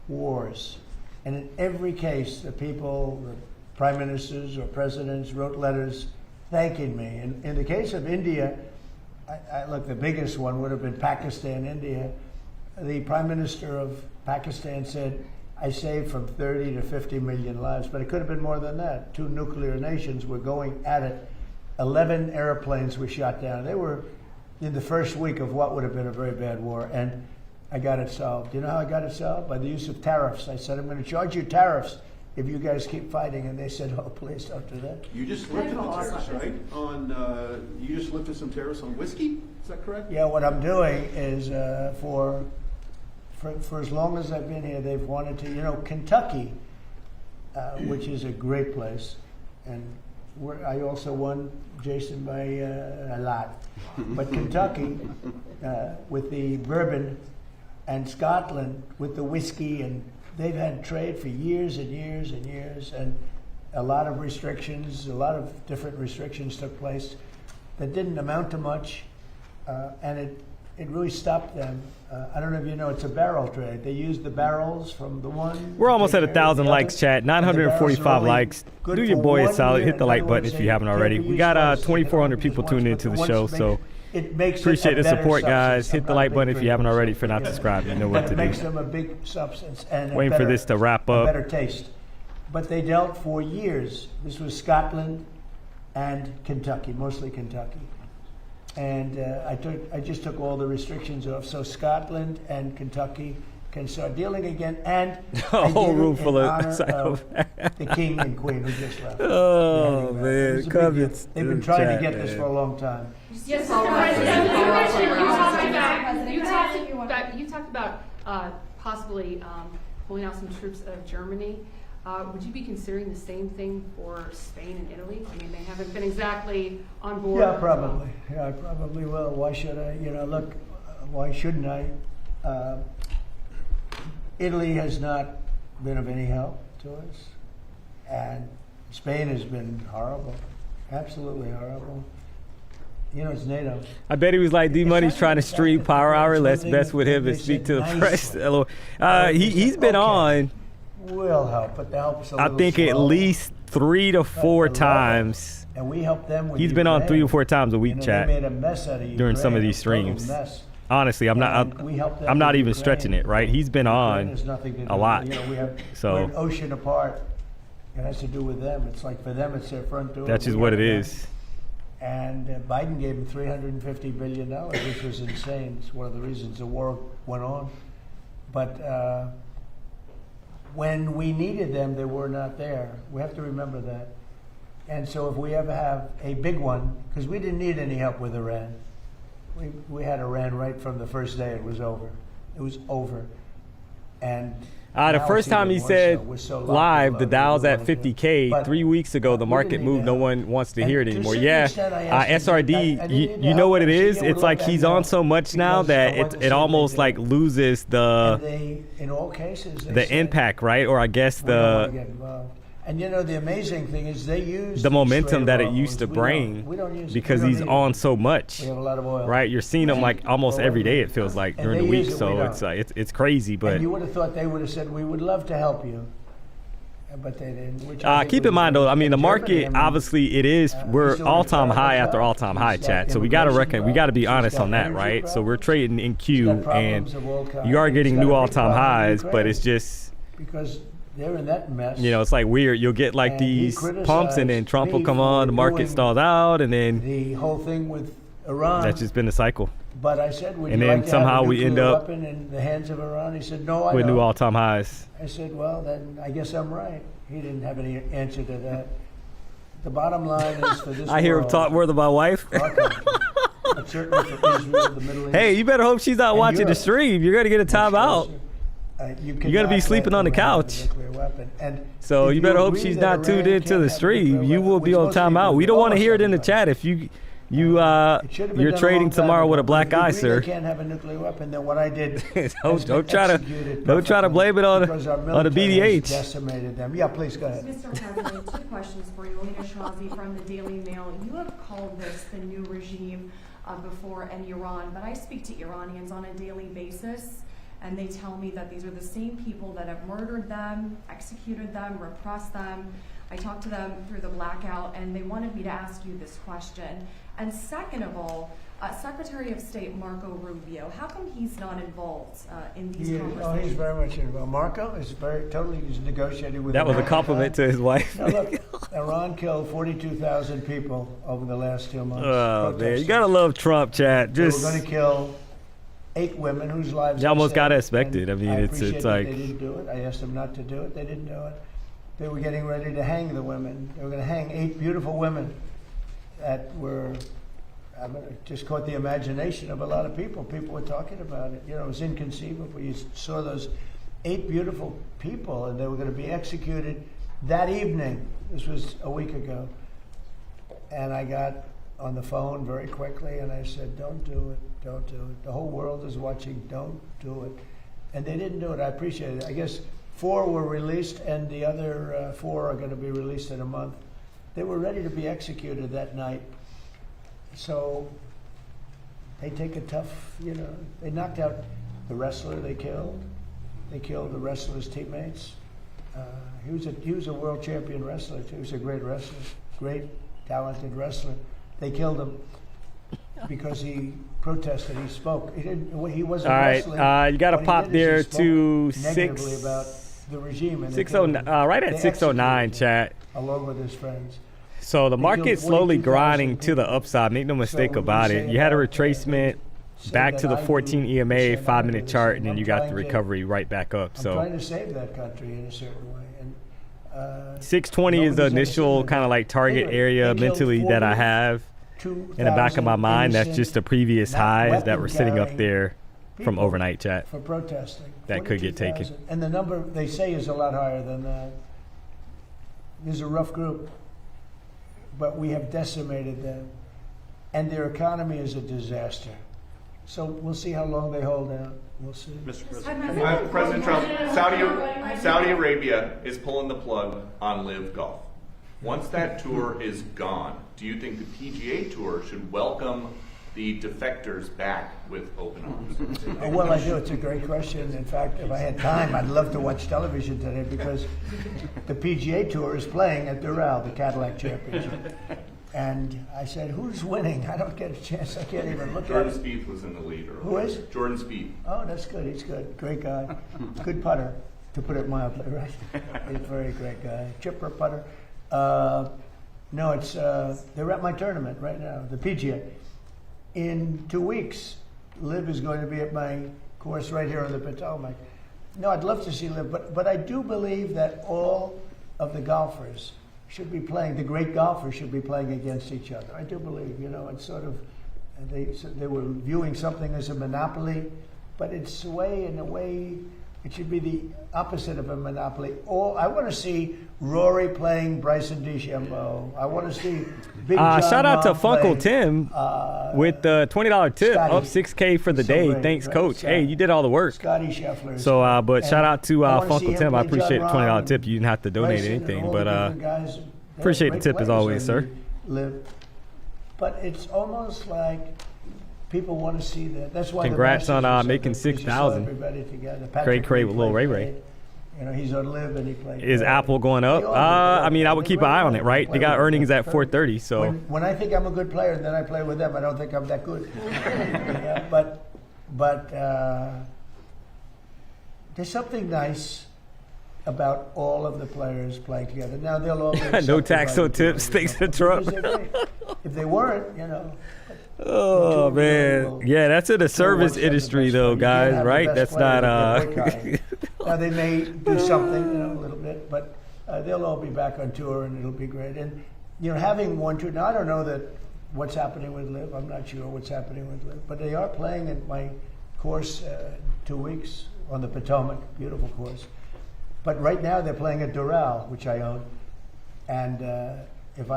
wars. And in every case, the people, the prime ministers or presidents wrote letters thanking me. And in the case of India, look, the biggest one would have been Pakistan, India. The prime minister of Pakistan said, I saved from 30 to 50 million lives, but it could have been more than that. 2 nuclear nations were going at it. 11 airplanes were shot down. They were in the first week of what would have been a very bad war, and I got it solved. You know how I got it solved? By the use of tariffs. I said, I'm going to charge you tariffs if you guys keep fighting, and they said, oh, please don't do that. You just lifted the tariffs, right? You just lifted some tariffs on whiskey. Is that correct? Yeah, what I'm doing is for as long as I've been here, they've wanted to, Kentucky, which is a great place, and I also won, Jason, by a lot. But Kentucky, with the bourbon, and Scotland with the whiskey, and they've had trade for years and years and years, and a lot of restrictions, a lot of different restrictions took place that didn't amount to much, and it really stopped them. I don't know if you know, it's a barrel trade. They use the barrels from the one. We're almost at they 1,000 carry the likes, other, chat. and the barrels are 945 only likes. good Do your for boy a 1 solid. year. Hit the In like other button words, if you they haven't can't already. be We used got twice. 2,400 people Just tuning once, into the but show, once so it makes appreciate it a the better support, guys. substance. Hit I'm the not like a button big if you haven't drinker, already. If you're not so subscribed, you know what but to it makes do. them a big substance and a Waiting for better- this to wrap a up. better taste. But they dealt for years. This was Scotland and Kentucky, mostly Kentucky. And I just took all the restrictions off. So Scotland and Kentucky can start dealing again. And A whole I did room it full in of honor psychopaths. the king and queen who just left. Oh, It man. was a big Comments deal. They've been to trying chat, to get this man. for a long time. Yes, Mr. President, you talked about possibly pulling out some troops out of Germany. Would you be considering the same thing for Spain and Italy? I mean, they haven't been exactly on board. Yeah, probably. Yeah, I probably will. Why should I? You know, look, why shouldn't I? Italy has not been of any help to us, and Spain has been horrible, absolutely horrible. You know, it's NATO. I bet he was like, D-Money's It's trying to not the stream fact that Power they're Hour. Let's building mess with him they and speak said to the nicely. press. He's been on, We'll help, but the help's a I little think, at slow. least 3 to 4 But the times. And we help them with He's been on 3 Ukraine. or 4 times a You week, know, chat. They made a mess out of during some of Ukraine, these a total streams. mess. Honestly, I'm not. And we help them I'm not with even Ukraine. stretching it. Right? He's been Ukraine on has nothing to do a lot. With, you know, we have, So- we're an ocean apart. It has to do with them. It's like for them, it's their front door. That's just We what it have them. is. And Biden gave him $350 billion, which was insane. It's one of the reasons the war went on. But when we needed them, they were not there. We have to remember that. And so if we ever have a big one, because we didn't need any help with Iran. We had Iran right from the first day it was over. It was over. And The now first it's time even he more said so. We're so locked live, and the loaded, Dow's we at wanna do it. 50K. But 3 weeks ago, the we market didn't moved. need No help. one wants to And hear it to a anymore. certain Yeah, extent, I asked him, SRD. I needed You know help. what it I said, is? yeah, It's we'd like love to he's have on help. so much now Because I that went to see it what almost they like did. loses And the they, in all cases, they the said, impact, right? Or I guess "We don't wanna the get involved." And you know, the amazing thing is they use the these momentum straight that it ones. used to We don't- bring we don't use it. because We don't he's need on it. so much. We have a lot of oil. Right, you're seeing him like almost Well, every day. It feels like and during they the week, use it, we so don't. it's crazy. But And you would have thought they would have said, "We would love to help you," but they didn't. Which I think keep was in mind though, I mean, the in market Germany, I mean, obviously it is we we're still all time have high problems after now. all time high, She's chat. got So we got to immigration we got to be problems. honest She's on got that, energy right? So we're problems. trading in She's Q, got and problems of all kinds. you are She's getting got a new big all time problem in highs, but Ukraine it's just because they're in that mess. it's like weird. You'll get like And he these pumps, and then criticized Trump will me come on, for the market doing stalls out, and then the whole thing with Iran. that's just been the cycle. But I said, would And you then like to somehow have a we end nuclear up weapon in the hands of Iran? He said, no, I with don't. new all time highs. I said, well, then I guess I'm right. He didn't have any answer to that. The bottom line is for this I hear him world, talk more than my wife. our country, but certainly for Israel, the Middle East. Hey, you better hope she's not and watching the Europe, stream. You're gonna get a much timeout. closer. You're gonna be cannot sleeping let on the Iran have a couch. nuclear weapon. And So if you better hope agree she's that not tuned Iran into can't the have a stream. nuclear You weapon, will be which on most people timeout. We do, don't want to almost hear it in the everybody. chat if It should have been you're done a trading long time tomorrow with a ago. black If you eye, agree sir. They can't have a nuclear weapon. Then what I did. Don't try to blame it on the BDH. Decimated them. Yeah, please go ahead. Mr. President, 2 questions for you. Alina Shirazi from the Daily Mail. You have called this the new regime before in Iran, but I speak to Iranians on a daily basis, and they tell me that these are the same people that have murdered them, executed them, repressed them. I talked to them through the blackout, and they wanted me to ask you this question. And second of all, Secretary of State Marco Rubio, how come he's not involved in these conversations? Oh, he's very much involved. Marco is he's negotiating with. That was a Iran. compliment to his wife. Now look, Iran killed 42,000 people over the last 2 months. Oh man, you protesting. gotta love Trump, chat. They were Just going to kill 8 women whose lives. You almost I gotta saved, expect it. I and mean, it's appreciate that like- they didn't do it. I asked them not to do it. They didn't do it. They were getting ready to hang the women. They were going to hang 8 beautiful women that were. I mean, it just caught the imagination of a lot of people. People were talking about it. You know, it was inconceivable. You saw those 8 beautiful people, and they were going to be executed that evening. This was a week ago. And I got on the phone very quickly, and I said, don't do it, don't do it. The whole world is watching, don't do it. And they didn't do it. I appreciate it. I guess 4 were released, and the other 4 are going to be released in a month. They were ready to be executed that night. So they take a tough, they knocked out the wrestler they killed. They killed the wrestler's teammates. He was a world champion wrestler, too. He was a great wrestler, great, talented wrestler. They killed him because he protested, he spoke. He wasn't All right, wrestling. you got to What he pop did is there he spoke to negatively 6. about the regime. And they 609, killed him. right at They 609, executed him, chat. along with his friends. So the They market's killed slowly 42,000 grinding to the people. upside. Make no mistake when about we it. say You had a about, retracement say back that to the I do 14 EMA the same, 5-minute I do the chart, same. and then I'm you got the trying to- recovery right back up. I'm So trying to save that country in a certain way. And 620 is the nobody's initial understood kind of like target Anyway, area they killed mentally that I have in the back of my 2,000 mind. That's innocent, just the previous not highs that were sitting up weapon-carrying there from people overnight, chat. for protesting. That could get taken. 42,000. And the number they say is a lot higher than that. there's a rough group, but we have decimated them, and their economy is a disaster. So we'll see how long they hold out. We'll see. Mr. President. President Trump, Saudi Arabia is pulling the plug on Live Golf. Once that tour is gone, do you think the PGA Tour should welcome the defectors back with open arms? Oh, well, I do. It's a great question. In fact, if I had time, I'd love to watch television today because the PGA Tour is playing at Doral, the Cadillac Championship. And I said, who's winning? I don't get a chance. I can't even look Jordan at it. Spieth was in the lead earlier. Who is? Jordan Spieth. Oh, that's good. He's good. Great guy. Good putter, to put it mildly, right? He's a very great guy. Chipper putter. No, it's they're at my tournament right now, the PGA. In 2 weeks, Liv is going to be at my course right here on the Potomac. No, I'd love to see Liv, but I do believe that all of the golfers should be playing, the great golfers should be playing against each other. I do believe, it's sort of, they were viewing something as a monopoly, but it's in a way, it should be the opposite of a monopoly. I want to see Rory playing Bryson DeChambeau. I want to see Big John shout out to Rahm Funkle playing, Tim with the $20 tip, Scotty. up 6K for the So day. great, Thanks, right? Coach. Scotty. Hey, you did all the work. Scotty Scheffler. So, but And shout out to I wanna see Funkle him Tim. I play appreciate the John $20 Rahm tip. You didn't have to donate Bryson and anything, all the but different guys. They're appreciate the great tip as players always, on sir. Live. But it's almost like people want to see that. That's why Congrats the on, Masters are so making good, because you saw 6,000. everybody together. Craig Patrick with Lil Ray played Ray. great. He's on Live and he played. Is great. Apple going up? They all do. I mean, I would They keep an really eye on do. it, right? Play They got with earnings them. at 4:30, so When I think I'm a good player and then I play with them, I don't think I'm that good. Yeah, but there's something nice about all of the players playing together. Now they'll all be no accepted tax, by no the tips. tour, Thanks to Trump. because they're great. If they weren't, Oh the tour man, will- yeah, that's in the tour service wants to have the industry best though, player. You can't guys, have the right? best That's players not and get boycotted. Now they may do something, a little bit, but they'll all be back on tour and it'll be great. And having one tour. Now I don't know that what's happening with Liv. I'm not sure what's happening with Liv, but they are playing at my course 2 weeks on the Potomac, beautiful course. But right now they're playing at Doral, which I own, and if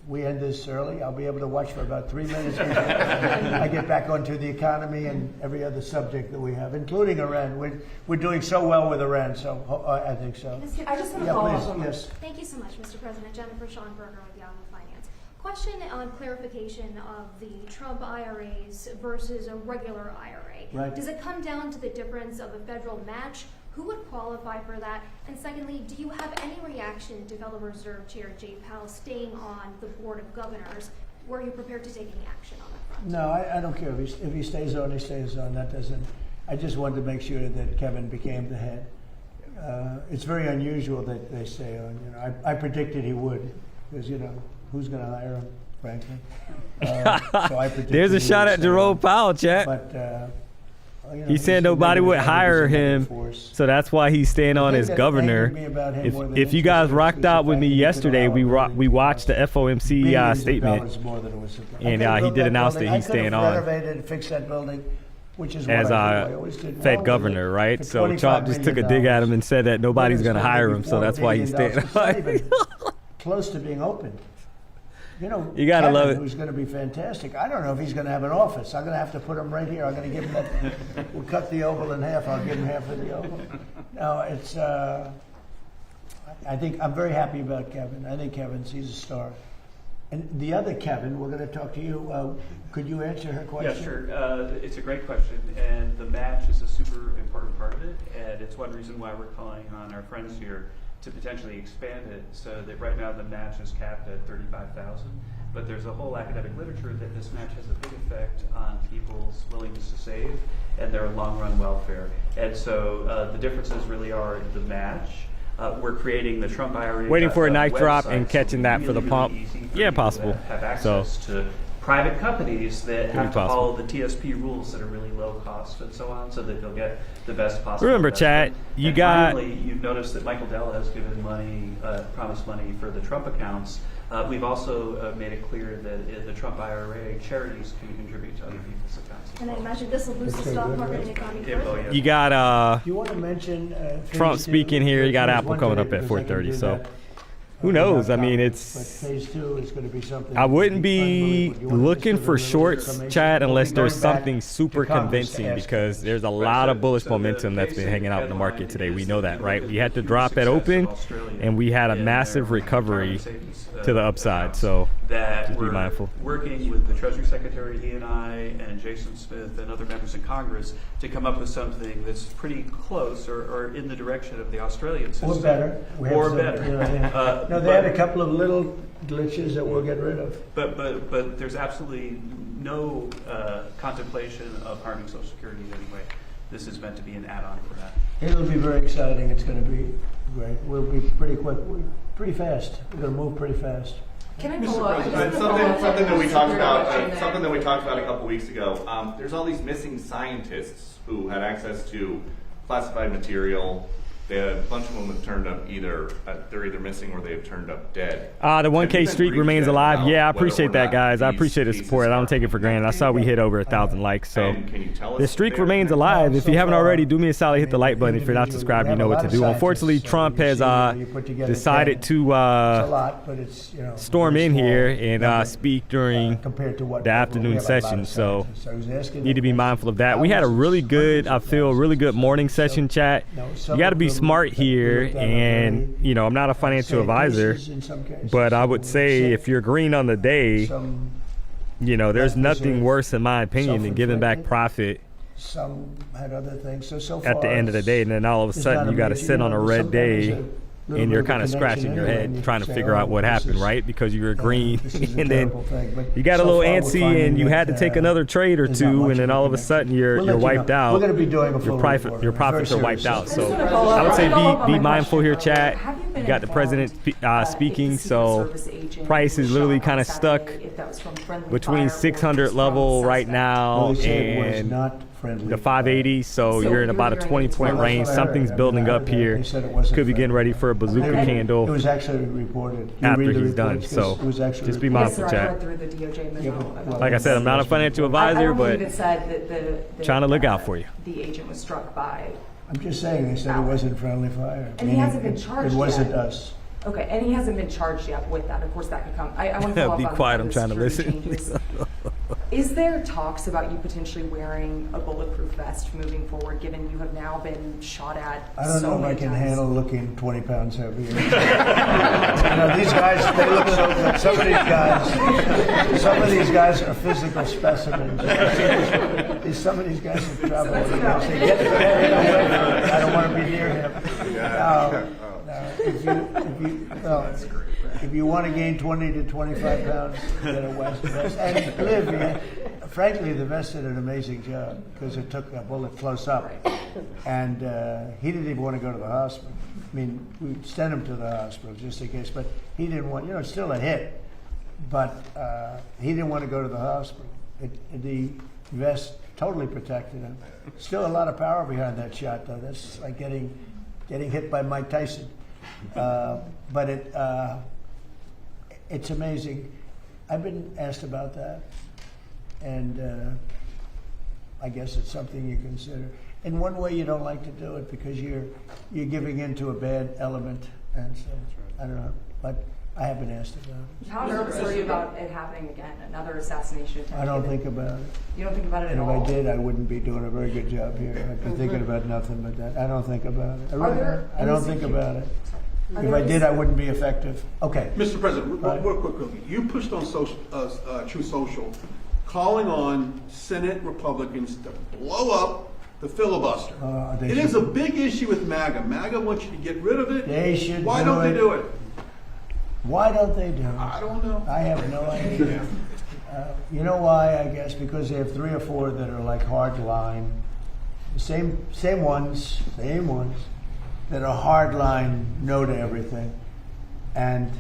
we end this early, I'll be able to watch for about 3 minutes before I get back onto the economy and every other subject that we have, including Iran. We're doing so well with Iran, so I think so. I just want to follow up on Yes. Thank you so much, Mr. President. Jennifer Schonberger with Yahoo Finance. Question on clarification of the Trump IRAs versus a regular IRA. Right. Does it come down to the difference of a federal match? Who would qualify for that? And secondly, do you have any reaction to Federal Reserve Chair Jay Powell staying on the Board of Governors? Were you prepared to take any action on that front? No, I don't care if he stays on. He stays on. That doesn't. I just wanted to make sure that Kevin became the head. It's very unusual that they stay on. I predicted he would, because who's going to hire him, frankly. So I predicted There's a he shot would at stay Jerome on. Powell, chat. But He said nobody would hire him, so that's why he's staying on as governor. If you guys rocked out with me yesterday, we watched the FOMC statement, and he did announce that he's staying on renovated and fixed that building, which is as what I always did. Fed Well, governor, right? for So $25 Trump just took a dig at him and said that nobody's going to hire him, so that's why he's staying It's not on. even close to being opened. You gotta Kevin, love it. Who's going to be fantastic. I don't know if he's going to have an office. I'm going to have to put him right here. I'm going to give him that. We'll cut the oval in half. I'll give him half of the oval. No, it's. I think I'm very happy about Kevin. I think he's a star. And the other Kevin, we're going to talk to you. Could you answer her question? Yeah, sure. It's a great question, and the match is a super important part of it, and it's one reason why we're calling on our friends here to potentially expand it so that right now the match is capped at $35,000. But there's a whole academic literature that this match has a big effect on people's willingness to save and their long-run welfare. And so the differences really are the match. We're creating the Trump IRA. Waiting for a knife drop website, and catching that for the really pump. easy for Yeah, people possible. to have So access to private companies that have to possible. follow the TSP rules that are really low cost and so on, so that they'll get the best possible. Remember, investment. chat, you And got- Finally, you've noticed that Michael Dell has given money, promised money for the Trump accounts. We've also made it clear that the Trump IRA charities can contribute to other people's accounts. And I imagine this will boost the stock market and economy Yeah, further. oh, yeah. You got Do you want to mention Trump phase two? speaking here. You got There's Apple one coming today up at because I can 4:30. do So that. who knows? I mean, But it's. phase two is gonna be something. I wouldn't be unbelievable. You wanna looking just give for a little shorts, information? Chad, We'll be unless there's going back something super to Congress to convincing, ask because questions. there's a lot of bullish So the momentum that's been basic hanging out in the headline market today. We is know that that, right? the We had to huge drop at success of open, Australia and we had a in massive their recovery retirement savings, to the upside. accounts. So that just be we're mindful. working with the Treasury Secretary, he and I, and Jason Smith and other members of Congress to come up with something that's pretty close or in the direction of the Australian system. Or better. We have Or some, better. you know, yeah. No, they but- had a couple of little glitches that we'll get rid of. But there's absolutely no contemplation of harming Social Security in any way. This is meant to be an add-on for that. It'll be very exciting. It's gonna be great. We'll be pretty quick, pretty fast. We're gonna move pretty fast. Can I Mr. follow up? President, something that we talked about, something that we talked about a couple weeks ago. There's all these missing scientists who had access to classified material. A bunch of them have turned up they're either missing or they've turned up dead. The Have you 1K been streak briefed remains yet alive. about Yeah, I whether or appreciate that, not guys. I these appreciate the cases support. I are don't take it for granted. I saw we hit over 1,000 likes, so And can you tell us the if streak they're remains connected? alive. If you So haven't far, already, do me a solid, hit the like button. If you're not individually, subscribed, we you know have a what to lot do. of Unfortunately, scientists, Trump you has see when you put together decided 10. to It's a lot, but it's, you know, storm very in small here and number, speak during compared to what the we afternoon have a lot of session. So scientists. I was asking need to be them mindful of that. questions. We had a Thousands, really good, I hundreds of feel, really good thousands. morning session, chat. No, You some got to of be them smart that here, looked at are and very, you know, I'm not a financial sad advisor, cases in some cases. but I Some would were say sick, if you're green on the day, some you know, there's that was nothing a worse, in my opinion, than giving back self-inflicted. profit some had other things. So far at the end of the day, and then all of a it's sudden not you got to major, sit you on a know, red sometimes there's day, a little and you're bit of a kind of scratching connection your anyway, and head you trying to say, figure out oh, what this happened, is- right? Because you were green, this is a and then terrible thing, but you got a so little far we're antsy, finding and you had to that, take another trade or there's not two, much and then of a all of a connection. sudden you're We'll let you wiped know. out. We're going to be doing a full report. Your Very profits are wiped serious out. stuff. So I just wanna follow up- I would say follow up on be my mindful here, question chat. earlier. Have you been You got the president informed, if speaking, the Secret so Service agent price is was literally shot kind on of stuck Saturday, if that was from friendly between fire or 600 just from level right suspect? now Well, they say it was and not friendly. the 580, so So you're in you're about a hearing 20 it's point not- range. That's what I heard. Something's I mean, building I up heard that. here. They said it wasn't Could be getting friendly. ready for a bazooka It candle was actually reported. You after read the he's done. reports 'cause So it was actually just be reported. Yes, sir, mindful, I chat. read through the DOJ memo. Yeah, but- about Like I this. said, I'm not a financial I advisor, don't believe but it said that trying to look out for you. The agent was struck by. I'm just saying, they said it wasn't friendly fire. And he meaning hasn't been it- charged It wasn't yet. us. Okay, and he hasn't been charged yet with that. Of course, that could come. I want to follow up Be on quiet, the I'm trying to security listen. changes. Is there talks about you potentially wearing a bulletproof vest moving forward, given you have now been shot at I don't so know if I many can times? handle looking 20 pounds heavier. You know, these guys, they look so good. Some of these guys are physical specimens. Some of these guys have traveled. Say, get away from me. I don't want to be near him. No. If you want to gain 20 to 25 pounds, get a vest. And live, frankly, the vest did an amazing job because it took a bullet close up. And he didn't even want to go to the hospital. I mean, we sent him to the hospital just in case, but he didn't want, it's still a hit. But he didn't want to go to the hospital. The vest totally protected him. Still a lot of power behind that shot, though. That's like getting hit by Mike Tyson. But it's amazing. I've been asked about that, and I guess it's something you consider. In one way, you don't like to do it because you're giving into a bad element, and so I don't know. But I have been asked about it. How nervous are you about it happening again? Another assassination attempt? I don't given- think about it. You don't think about it And at if all? I did, I wouldn't be doing a very good job here. I'd be thinking about nothing but that. I don't think about it. I really there don't. I don't think about it. Are If there I any did, I wouldn't be effective. Okay. Mr. President, Right. real quickly, you pushed on True Social, calling on Senate Republicans to blow up the filibuster. They It is should. a big issue with MAGA. MAGA wants you to get rid of it. They should Why do don't they it. do it? Why don't they do it? I don't know. I have no idea. You know why? I guess because they have 3 or 4 that are like hard line, same ones that are hard line, no to everything, and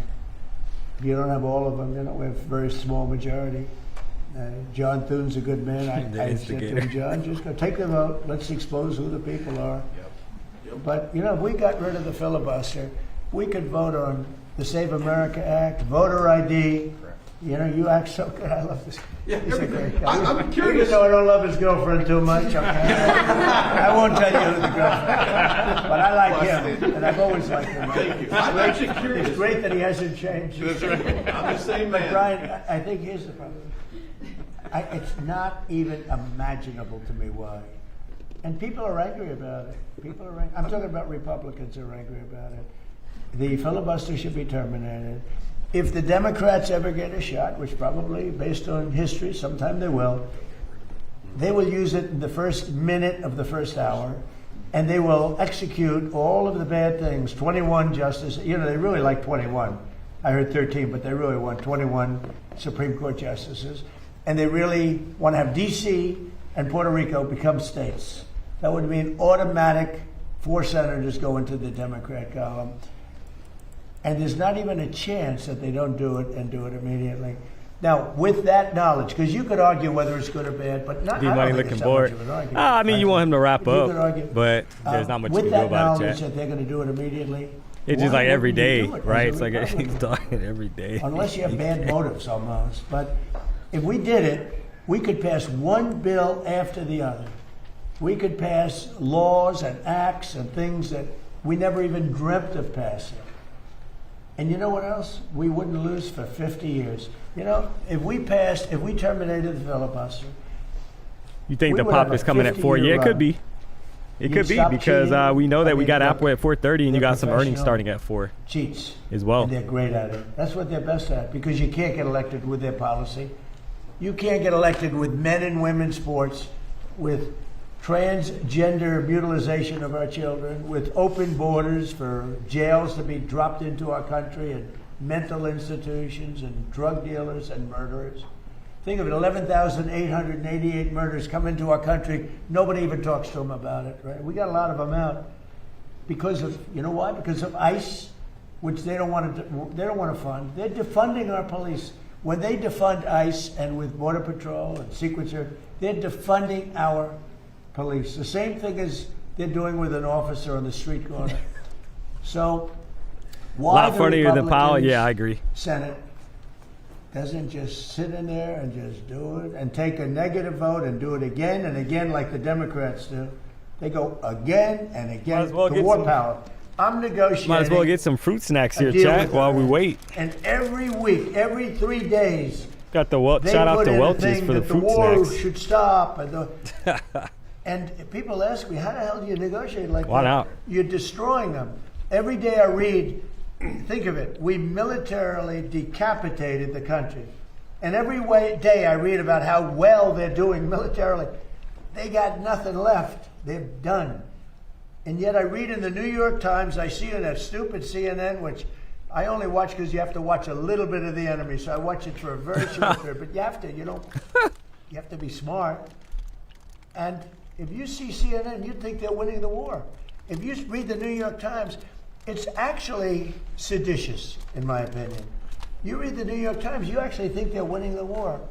you don't have all of them. We have a very small majority. John Thune's a good man. I said to him, John, just go take the vote. Let's expose who the people are. But if we got rid of the filibuster, we could vote on the Save America Act, voter ID, You know, you act so good. I love this. Yeah, He's a great guy. I'm curious. Even though I don't love his girlfriend too much, okay? I won't tell you who the girlfriend is. But I like him, and I've always liked him. Thank you. I'm actually curious. It's great that he hasn't changed. That's right. I'm the same But man. Brian, I think here's the problem. It's not even imaginable to me why. And people are angry about it. People are angry. I'm talking about Republicans who are angry about it. The filibuster should be terminated. If the Democrats ever get a shot, which probably, based on history, sometime they will use it in the first minute of the first hour, and they will execute all of the bad things. 21 justices, you know, they really like 21. I heard 13, but they really want 21 Supreme Court justices. And they really want to have D.C. and Puerto Rico become states. That would mean automatic 4 senators go into the Democrat column. And there's not even a chance that they don't do it and do it immediately. Now, with that knowledge, because you could argue whether it's good or bad, but not D-Money looking bored. I mean, you want him to wrap up, but there's not much you can do about it, With that knowledge Chad. that they're going to do it immediately. It's just why like every wouldn't you day, do it as right? a It's like Republican? he's talking every day. Unless you have bad motives almost. But if we did it, we could pass one bill after the other. We could pass laws and acts and things that we never even dreamt of passing. And you know what else? We wouldn't lose for 50 years. You know, if we terminated the filibuster. You think we the would pop have a is coming at 4? 50-year Yeah, it could run. be. It You'd could be stop because cheating. we know I that we mean, got they're- Apple at 4:30 and you they're got some earnings professional. starting at 4 Cheats. as well. And they're great at it. That's what they're best at, because you can't get elected with their policy. You can't get elected with men and women's sports, with transgender mutilization of our children, with open borders for jails to be dropped into our country, and mental institutions, and drug dealers and murderers. Think of it, 11,888 murders come into our country. Nobody even talks to them about it, right? We got a lot of them out because of, you know why? Because of ICE, which they don't want to fund. They're defunding our police. When they defund ICE and with Border Patrol and Secret Service, they're defunding our police. The same thing as they're doing with an officer on the street corner. So A why lot the funnier than Powell. Republicans Yeah, I agree. Senate doesn't just sit in there and just do it and take a negative vote and do it again and again like the Democrats do. They go again and again Might as well to get war some- power. I'm negotiating. Might as well get some fruit snacks a here, deal Chad, with while we Iran. wait. And every week, every 3 days, Got the they shout out put to in a Welch's thing for the that fruit the war snacks. should stop. And people ask me, how the hell do you negotiate like Why that? not? You're destroying them. Every day I read, think of it, we militarily decapitated the country. And every day I read about how well they're doing militarily. They got nothing left. They're done. And yet I read in the New York Times, I see in that stupid CNN, which I only watch because you have to watch a little bit of the enemy. So I watch it for a very short period. But you have to, you have to be smart. And if you see CNN, you'd think they're winning the war. If you read the New York Times, it's actually seditious, in my opinion. You read the New York Times, you actually think they're winning the war.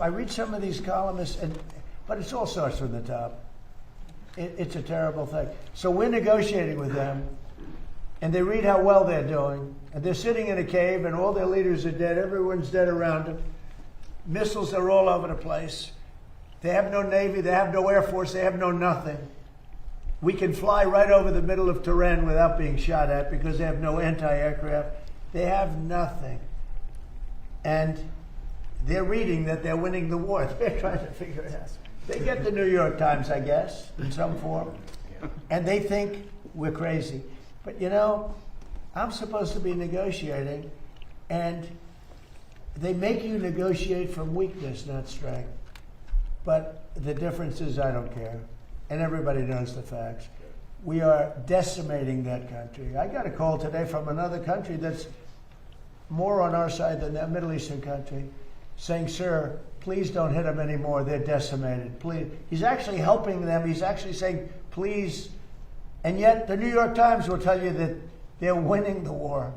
I read some of these columnists, but it all starts from the top. It's a terrible thing. So we're negotiating with them, and they read how well they're doing, and they're sitting in a cave, and all their leaders are dead. Everyone's dead around them. Missiles are all over the place. They have no Navy, they have no Air Force, they have no nothing. We can fly right over the middle of Tehran without being shot at because they have no anti-aircraft. They have nothing. And they're reading that they're winning the war. They're trying to figure it out. They get the New York Times, I guess, in some form. And they think we're crazy. But you know, I'm supposed to be negotiating, and they make you negotiate from weakness, not strength. But the difference is I don't care. And everybody knows the facts. We are decimating that country. I got a call today from another country that's more on our side than that Middle Eastern country, saying, sir, please don't hit them anymore. They're decimated. Please. He's actually helping them. He's actually saying, please. And yet the New York Times will tell you that they're winning the war.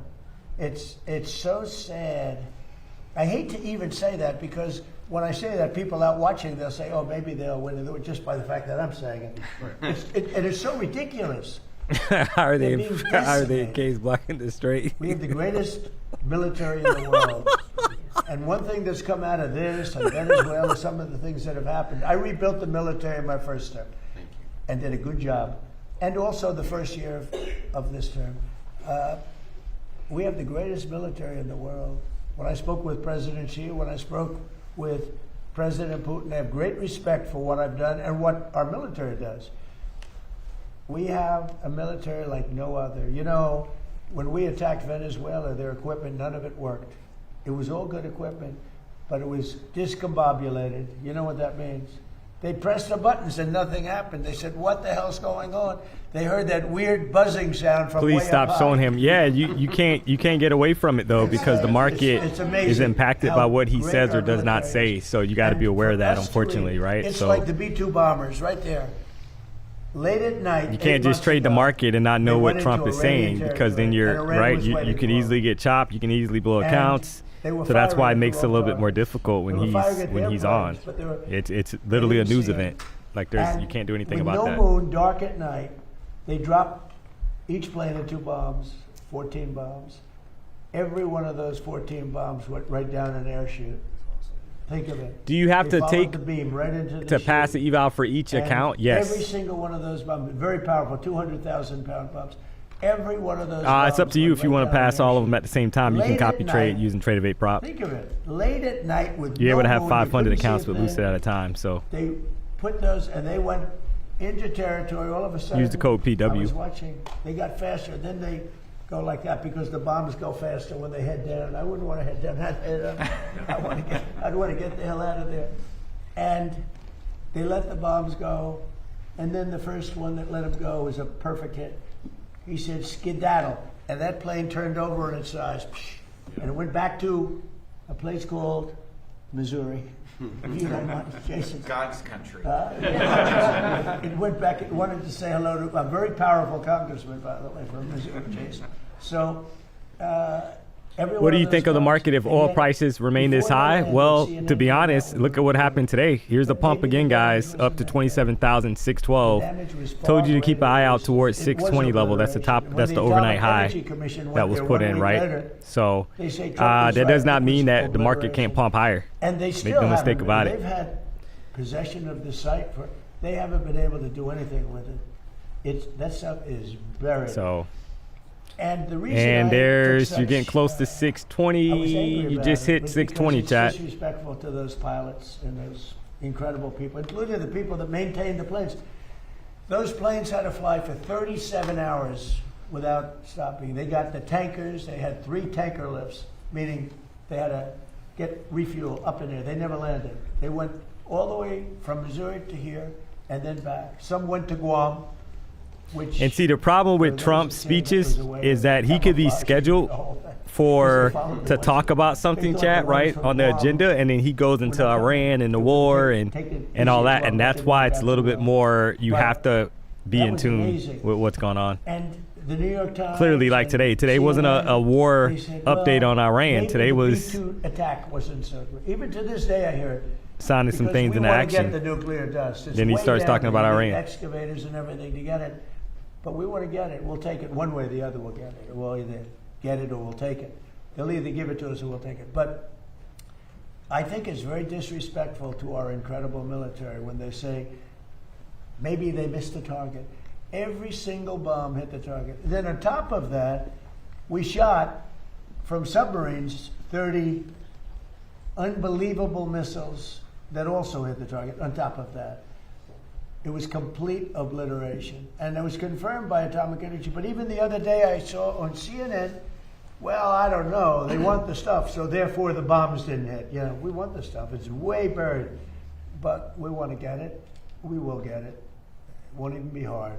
It's so sad. I hate to even say that because when I say that, people out watching, they'll say, oh, maybe they'll win it just by the fact that I'm saying it. And it's so ridiculous. How are they being in decimated. case blocking the straight? We have the greatest military in the world. And one thing that's come out of this and Venezuela, some of the things that have happened, I rebuilt the military in my first term. Thank you. And did a good job. And also the first year of this term. We have the greatest military in the world. When I spoke with President Xi, when I spoke with President Putin, I have great respect for what I've done and what our military does. We have a military like no other. You know, when we attacked Venezuela, their equipment, none of it worked. It was all good equipment, but it was discombobulated. You know what that means? They pressed the buttons and nothing happened. They said, what the hell's going on? They heard that weird buzzing sound from Please way stop up showing high. him. Yeah, you can't get away from it though, because the market It's amazing is impacted by how what he great says or our does not military say. is. So you got to And be aware for of that, us to unfortunately, read, right? It's So like the B-2 bombers right there. Late at night. you can't just trade the market and not know what Trump is saying, because then you're right. You could easily get chopped. You can easily blow And accounts. they were So that's why it firing makes at it a the little bit wrong more target. difficult when They were firing at he's the on. airplanes, but they were- It's literally a didn't news see it. event. Like And you can't do anything with about no that. moon, dark at night, they dropped each plane in 2 bombs, 14 bombs. Every one of those 14 bombs went right down an air chute. Think of it. Do you have They to followed take the beam right into the to pass chute. the eval for each And account? Yes. Every single one of those bombs, very powerful, 200,000 pound bombs. Every one of those. It's up bombs to you went if you right want to down an pass air all of chute. them at the same time. You can Late copy at trade night, using Trade of 8 prop. Think of it. Late at night with You're no able to have moon, 500 you couldn't accounts, see a but lose it thing. at a time. So They put those, and they went into territory. All of a sudden, Use the code PW. I was watching. They got faster. Then they go like that because the bombs go faster when they head down. I wouldn't want to head down. I'd want to get the hell out of there. And they let the bombs go, and then the first one that let them go was a perfect hit. He said, skedaddle. And that plane turned over in its size. And it went back to a place called Missouri. If you don't mind, Jason. God's country. It went back. It wanted to say hello to a very powerful congressman, by the way, from Missouri, Jason. So, what do you think of the market if oil prices remain this high? Well, to be honest, look at what happened today. Here's the pump again, guys, up to 27,612. Told you to keep an eye out towards 620 level. That's the top. That's the overnight high that was put in, right? So that does not mean that the market can't pump higher. And they still Make no mistake about They've it. had possession of the site for. They haven't been able to do anything with it. That stuff is buried. So. And the reason And I there's took you're getting such, close to I was 620. angry You about just it hit was 620, because chat. it's disrespectful to those pilots and those incredible people, including the people that maintain the planes. Those planes had to fly for 37 hours without stopping. They got the tankers. They had 3 tanker lifts, meaning they had to get refuel up in there. They never landed. They went all the way from Missouri to here and then back. Some went to Guam. Which, And see, the problem with for those Trump's who came, it speeches was a way is of that he could be camouflaging scheduled the whole thing. to talk about something, chat, right, on the agenda, and then he goes into Iran and the war and all that, and that's why it's a little bit more, you have to be in tune with what's going on. And the New York Times. Clearly, like today wasn't a war They said, update well, on Iran. maybe Today the was B-2 attack wasn't so good. Even to this day, I hear it. signing some Because things we into want to action. get the nuclear dust. It's Then he way starts down talking there. about You need Iran. excavators and everything to get it. But we want to get it. We'll take it one way or the other. We'll get it. We'll either get it or we'll take it. They'll either give it to us or we'll take it. But I think it's very disrespectful to our incredible military when they say maybe they missed the target. Every single bomb hit the target. Then on top of that, we shot from submarines 30 unbelievable missiles that also hit the target on top of that. It was complete obliteration. And it was confirmed by Atomic Energy. But even the other day I saw on CNN, well, I don't know. They want the stuff, so therefore the bombs didn't hit. Yeah, we want the stuff. It's way buried. But we want to get it. We will get it. It won't even be hard.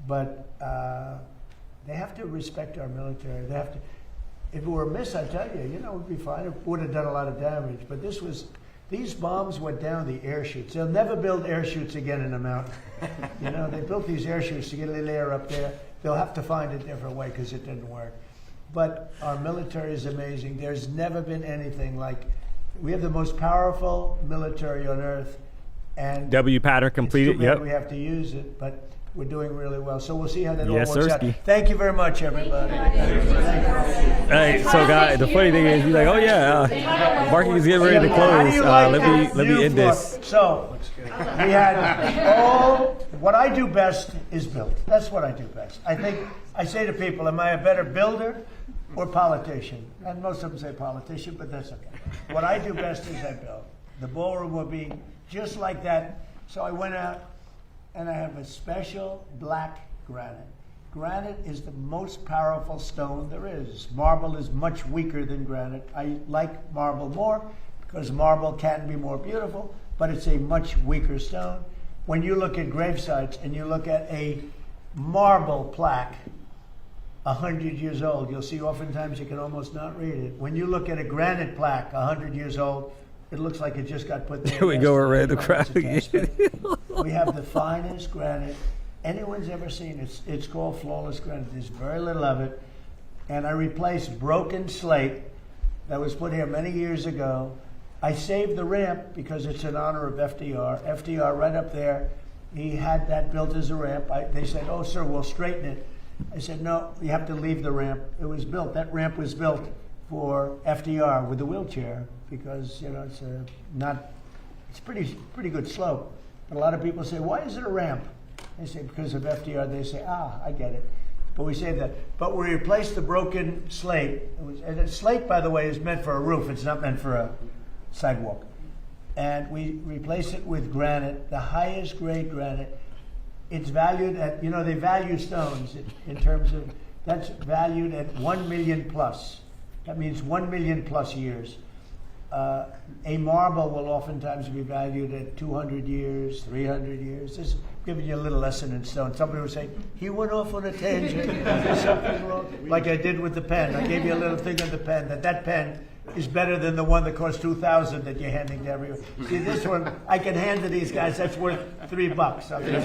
But they have to respect our military. They have to. If it were a miss, I tell you, we'd be fine. It would have done a lot of damage. But these bombs went down the air chutes. They'll never build air chutes again in a mountain. They built these air chutes to get a little air up there. They'll have to find a different way because it didn't work. But our military is amazing. There's never been anything like. We have the most powerful military on earth. And W pattern completed. it's too bad Yep. we have to use it, but we're doing really well. So we'll see how that Yes, all works out. sirski. Thank you very much, everybody. Hey, so guys, the funny thing is, he's like, oh yeah, market is getting ready to How do close. you like Let this me new end floor? this. So, we had what I do best is build. That's what I do best. I say to people, am I a better builder or politician? And most of them say politician, but that's okay. What I do best is I build. The ballroom will be just like that. So I went out and I have a special black granite. Granite is the most powerful stone there is. Marble is much weaker than granite. I like marble more because marble can be more beautiful, but it's a much weaker stone. When you look at grave sites and you look at a marble plaque, 100 years old, you'll see oftentimes you can almost not read it. When you look at a granite plaque, 100 years old, it looks like it just got put there. Here we go, we're ready to It's a crowd again. test. We have the finest granite anyone's ever seen. It's called flawless granite. There's very little of it. And I replaced broken slate that was put here many years ago. I saved the ramp because it's in honor of FDR. FDR right up there, he had that built as a ramp. They said, oh, sir, we'll straighten it. I said, no, you have to leave the ramp. It was built. That ramp was built for FDR with the wheelchair because, you know, it's pretty good slope. But a lot of people say, why is it a ramp? They say, because of FDR. They say, I get it. But we say that. But we replaced the broken slate. And the slate, by the way, is meant for a roof. It's not meant for a sidewalk. And we replaced it with granite, the highest grade granite. It's valued at, you know, they value stones in terms of, that's valued at 1 million plus. That means 1 million plus years. A marble will oftentimes be valued at 200 years, 300 years. This is giving you a little lesson in stone. Somebody will say, he went off on a tangent. There's something wrong. Like I did with the pen. I gave you a little thing on the pen, that pen is better than the one that cost $2,000 that you're handing to everyone. See, this one, I can hand to these guys, that's worth $3. Okay?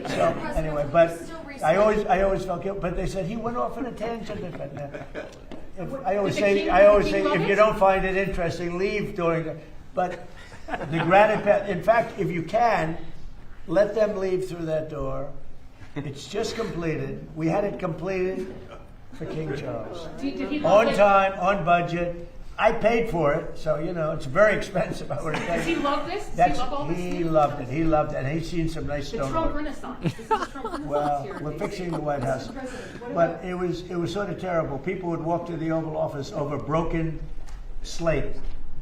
So, anyway, but I always felt guilty. But they said, he went off on a tangent. I always say, if you don't find it interesting, leave during the, but the granite path, in fact, if you can, let them leave through that door. It's just completed. We had it completed for King Charles. On time, on budget. I paid for it, so, you know, it's very expensive. I would have paid. Does he love this? He loved it. He loved it. And he's seen some nice The stone Trump work. Renaissance. This is the Trump Renaissance Well, here. we're fixing the White House. But it was sort of terrible. People would walk to the Oval Office over broken slate.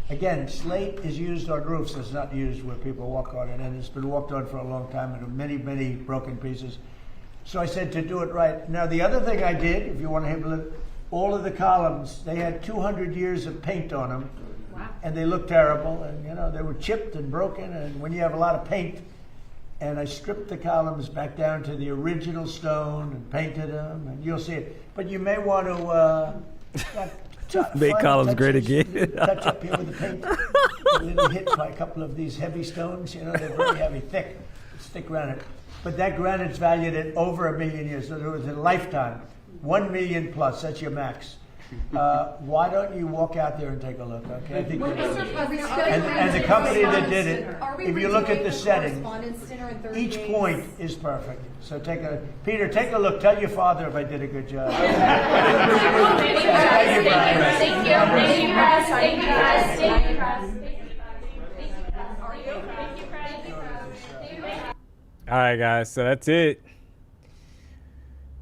Again, slate is used on roofs. It's not used where people walk on it. And it's been walked on for a long time and many, many broken pieces. So I said to do it right. Now, the other thing I did, if you want to have a look, all of the columns, they had 200 years of paint on them. Wow. And they looked terrible. And, you know, they were chipped and broken. And when you have a lot of paint, and I stripped the columns back down to the original stone and painted them, and you'll see it. But you may want to Make columns great again. touch up here with the paint. A little hit by a couple of these heavy stones. You know, they're very heavy, thick. It's thick granite. But that granite's valued at over 1 million years. So it was a lifetime. 1 million plus. That's your max. Why don't you walk out there and take a look? Okay. I think and the company that did it, if you look at the setting, each point is perfect. So Peter, take a look. Tell your father if I did a good job. Thank you, Brian. Thank you, press. Thank you, press. Thank you, press. All right, guys, so that's it.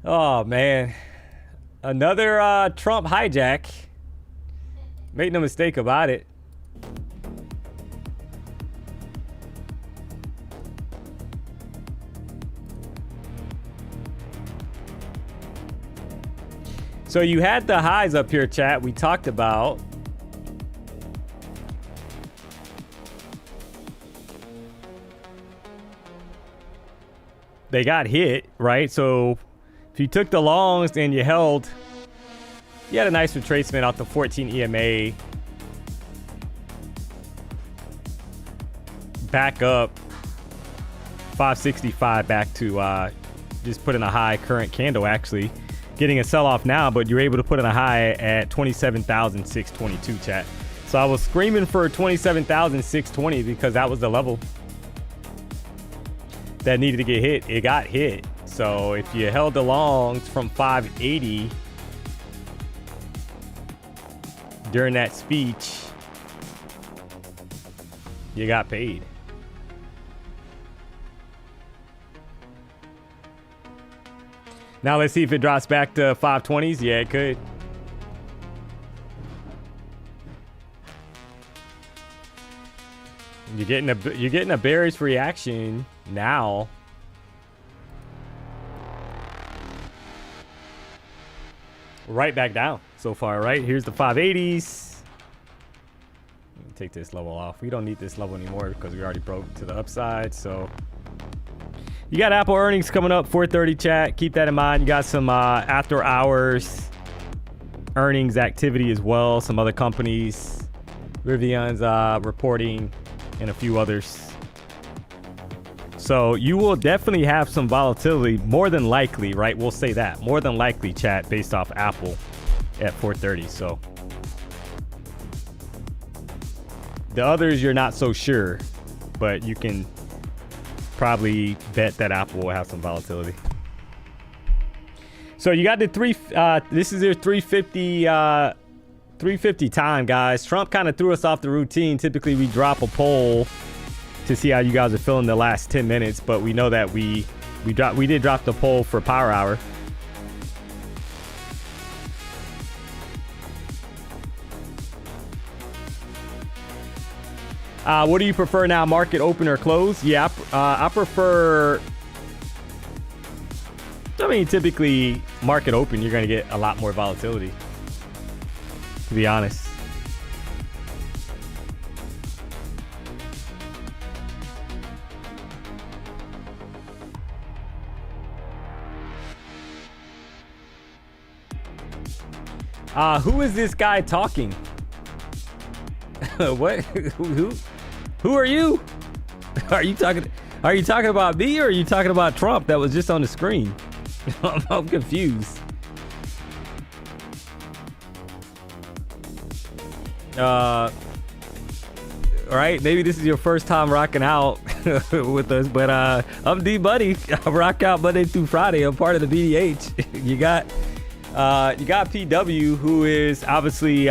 Oh, man. Another Trump hijack. Make no mistake about it. So you had the highs up here, chat, we talked about. They got hit, right? So if you took the longs and you held, you had a nice retracement out the 14 EMA. Back up 565 back to just put in a high current candle, actually. Getting a sell-off now, but you're able to put in a high at 27,622, chat. So I was screaming for 27,620 because that was the level that needed to get hit, it got hit. So if you held the longs from 580 during that speech, you got paid. Now let's see if it drops back to 520s. Yeah, it could. You're getting a bearish reaction now. Right back down so far, right? Here's the 580s. Let me take this level off. We don't need this level anymore because we already broke to the upside. So you got Apple earnings coming up 4:30, chat. Keep that in mind. You got some after hours earnings activity as well. Some other companies. Rivian's reporting and a few others. So you will definitely have some volatility, more than likely, right? We'll say that. More than likely, chat, based off Apple at 4:30. So the others, you're not so sure, but you can probably bet that Apple will have some volatility. So you got the this is their 350 time, guys. Trump kind of threw us off the routine. Typically we drop a poll to see how you guys are feeling the last 10 minutes, but we know that we did drop the poll for power hour. What do you prefer now, market open or close? Yeah, I prefer, I mean, typically market open, you're going to get a lot more volatility, to be honest. Who is this guy talking? What? Who are you? Are you talking about me, or are you talking about Trump that was just on the screen? I'm confused. All right, maybe this is your first time rocking out with us, but I'm D-Money. I rock out Monday through Friday. I'm part of the BDH. You got PW, who is obviously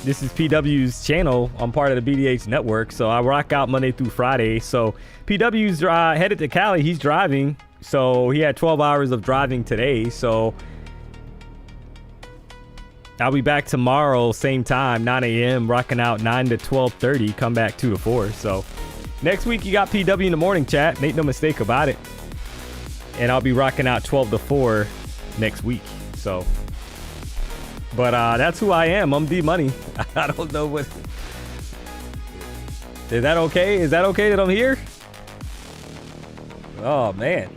this is PW's channel. I'm part of the BDH network, so I rock out Monday through Friday. So PW's headed to Cali. He's driving, so he had 12 hours of driving today. So I'll be back tomorrow, same time, 9 a.m., rocking out 9 to 12:30, come back 2 to 4. So next week, you got PW in the morning, chat. Make no mistake about it. And I'll be rocking out 12 to 4 next week. So, but that's who I am. I'm D-Money. I don't know what. Is that okay? Is that okay that I'm here? Oh, man.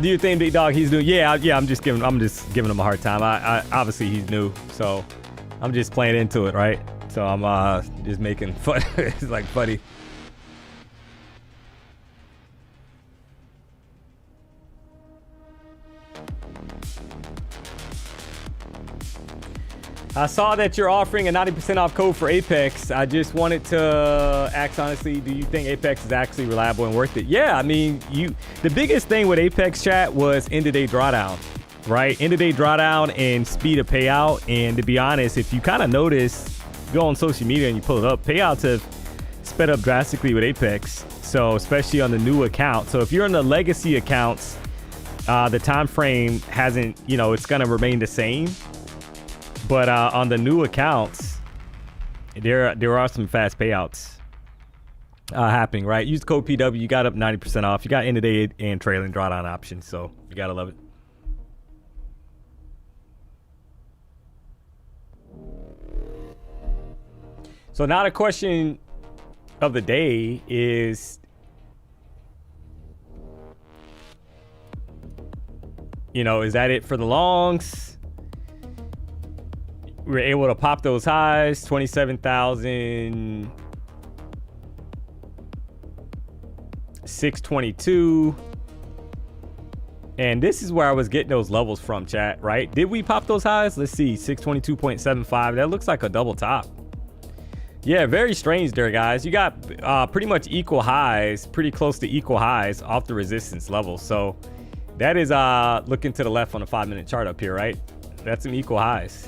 Do you think Big Dog he's new? Yeah. I'm just giving him a hard time. I obviously he's new, so I'm just playing into it, right? So I'm just making fun. It's like funny. I saw that you're offering a 90% off code for Apex. I just wanted to ask honestly, do you think Apex is actually reliable and worth it? Yeah, I mean, the biggest thing with Apex, chat, was end-of-day drawdown, right? End-of-day drawdown and speed of payout. And to be honest, if you kind of notice, go on social media and you pull it up, payouts have sped up drastically with Apex. So especially on the new account. So if you're on the legacy accounts, the time frame hasn't, it's going to remain the same. But on the new accounts, there are some fast payouts happening, right? Use code PW. You got up 90% off. You got end of day and trailing drawdown options, so you gotta love it. So now the question of the day is, is that it for the longs? We were able to pop those highs, 27,622. And this is where I was getting those levels from, chat, right? Did we pop those highs? Let's see, 622.75. That looks like a double top. Yeah, very strange there, guys. You got pretty much equal highs, pretty close to equal highs off the resistance level. So that is looking to the left on the 5-minute chart up here, right? That's some equal highs.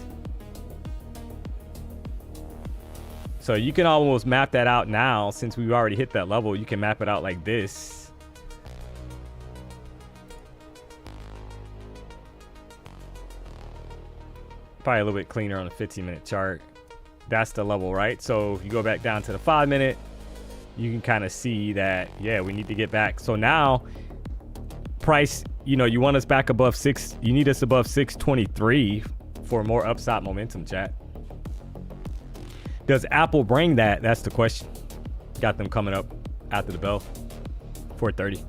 So you can almost map that out now. Since we've already hit that level, you can map it out like this. Probably a little bit cleaner on the 15-minute chart. That's the level, right? So if you go back down to the 5-minute, you can kind of see that, yeah, we need to get back. So now price, you know, you want us back above 6, you need us above 623 for more upside momentum, chat. Does Apple bring that? That's the question. Got them coming up after the bell, 4:30.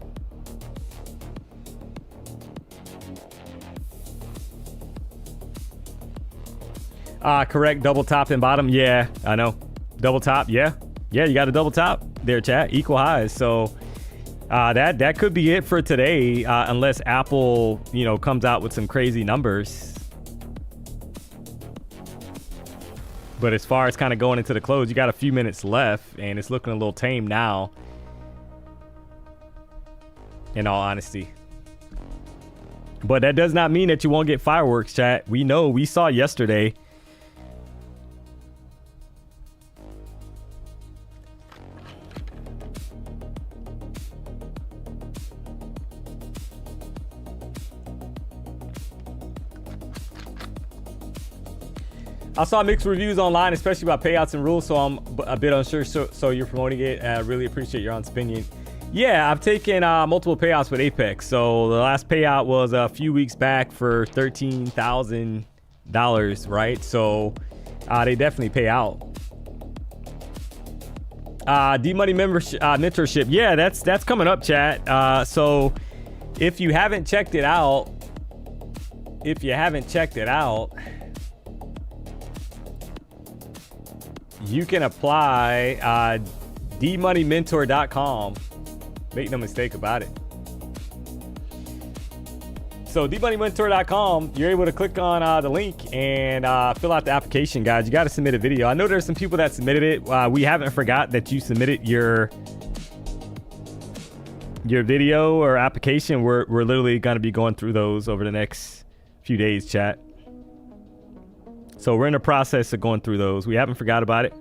Correct, double top and bottom. Yeah, I know. Double top, yeah. Yeah, you got a double top there, chat. Equal highs. So that could be it for today, unless Apple, you know, comes out with some crazy numbers. But as far as kind of going into the close, you got a few minutes left, and it's looking a little tame now, in all honesty. But that does not mean that you won't get fireworks, chat. We know, we saw yesterday. I saw mixed reviews online, especially about payouts and rules, so I'm a bit unsure. So you're promoting it. I really appreciate your honest opinion. Yeah, I've taken multiple payouts with Apex. So the last payout was a few weeks back for $13,000, right? So they definitely pay out. DMONEY membership, mentorship. Yeah, that's coming up, chat. So if you haven't checked it out, you can apply DMONEYmentor.com. Make no mistake about it. So DMONEYmentor.com, you're able to click on the link and fill out the application, guys. You got to submit a video. I know there's some people that submitted it. We haven't forgot that you submitted your video or application. We're literally going to be going through those over the next few days, chat. So we're in the process of going through those. We haven't forgot about it.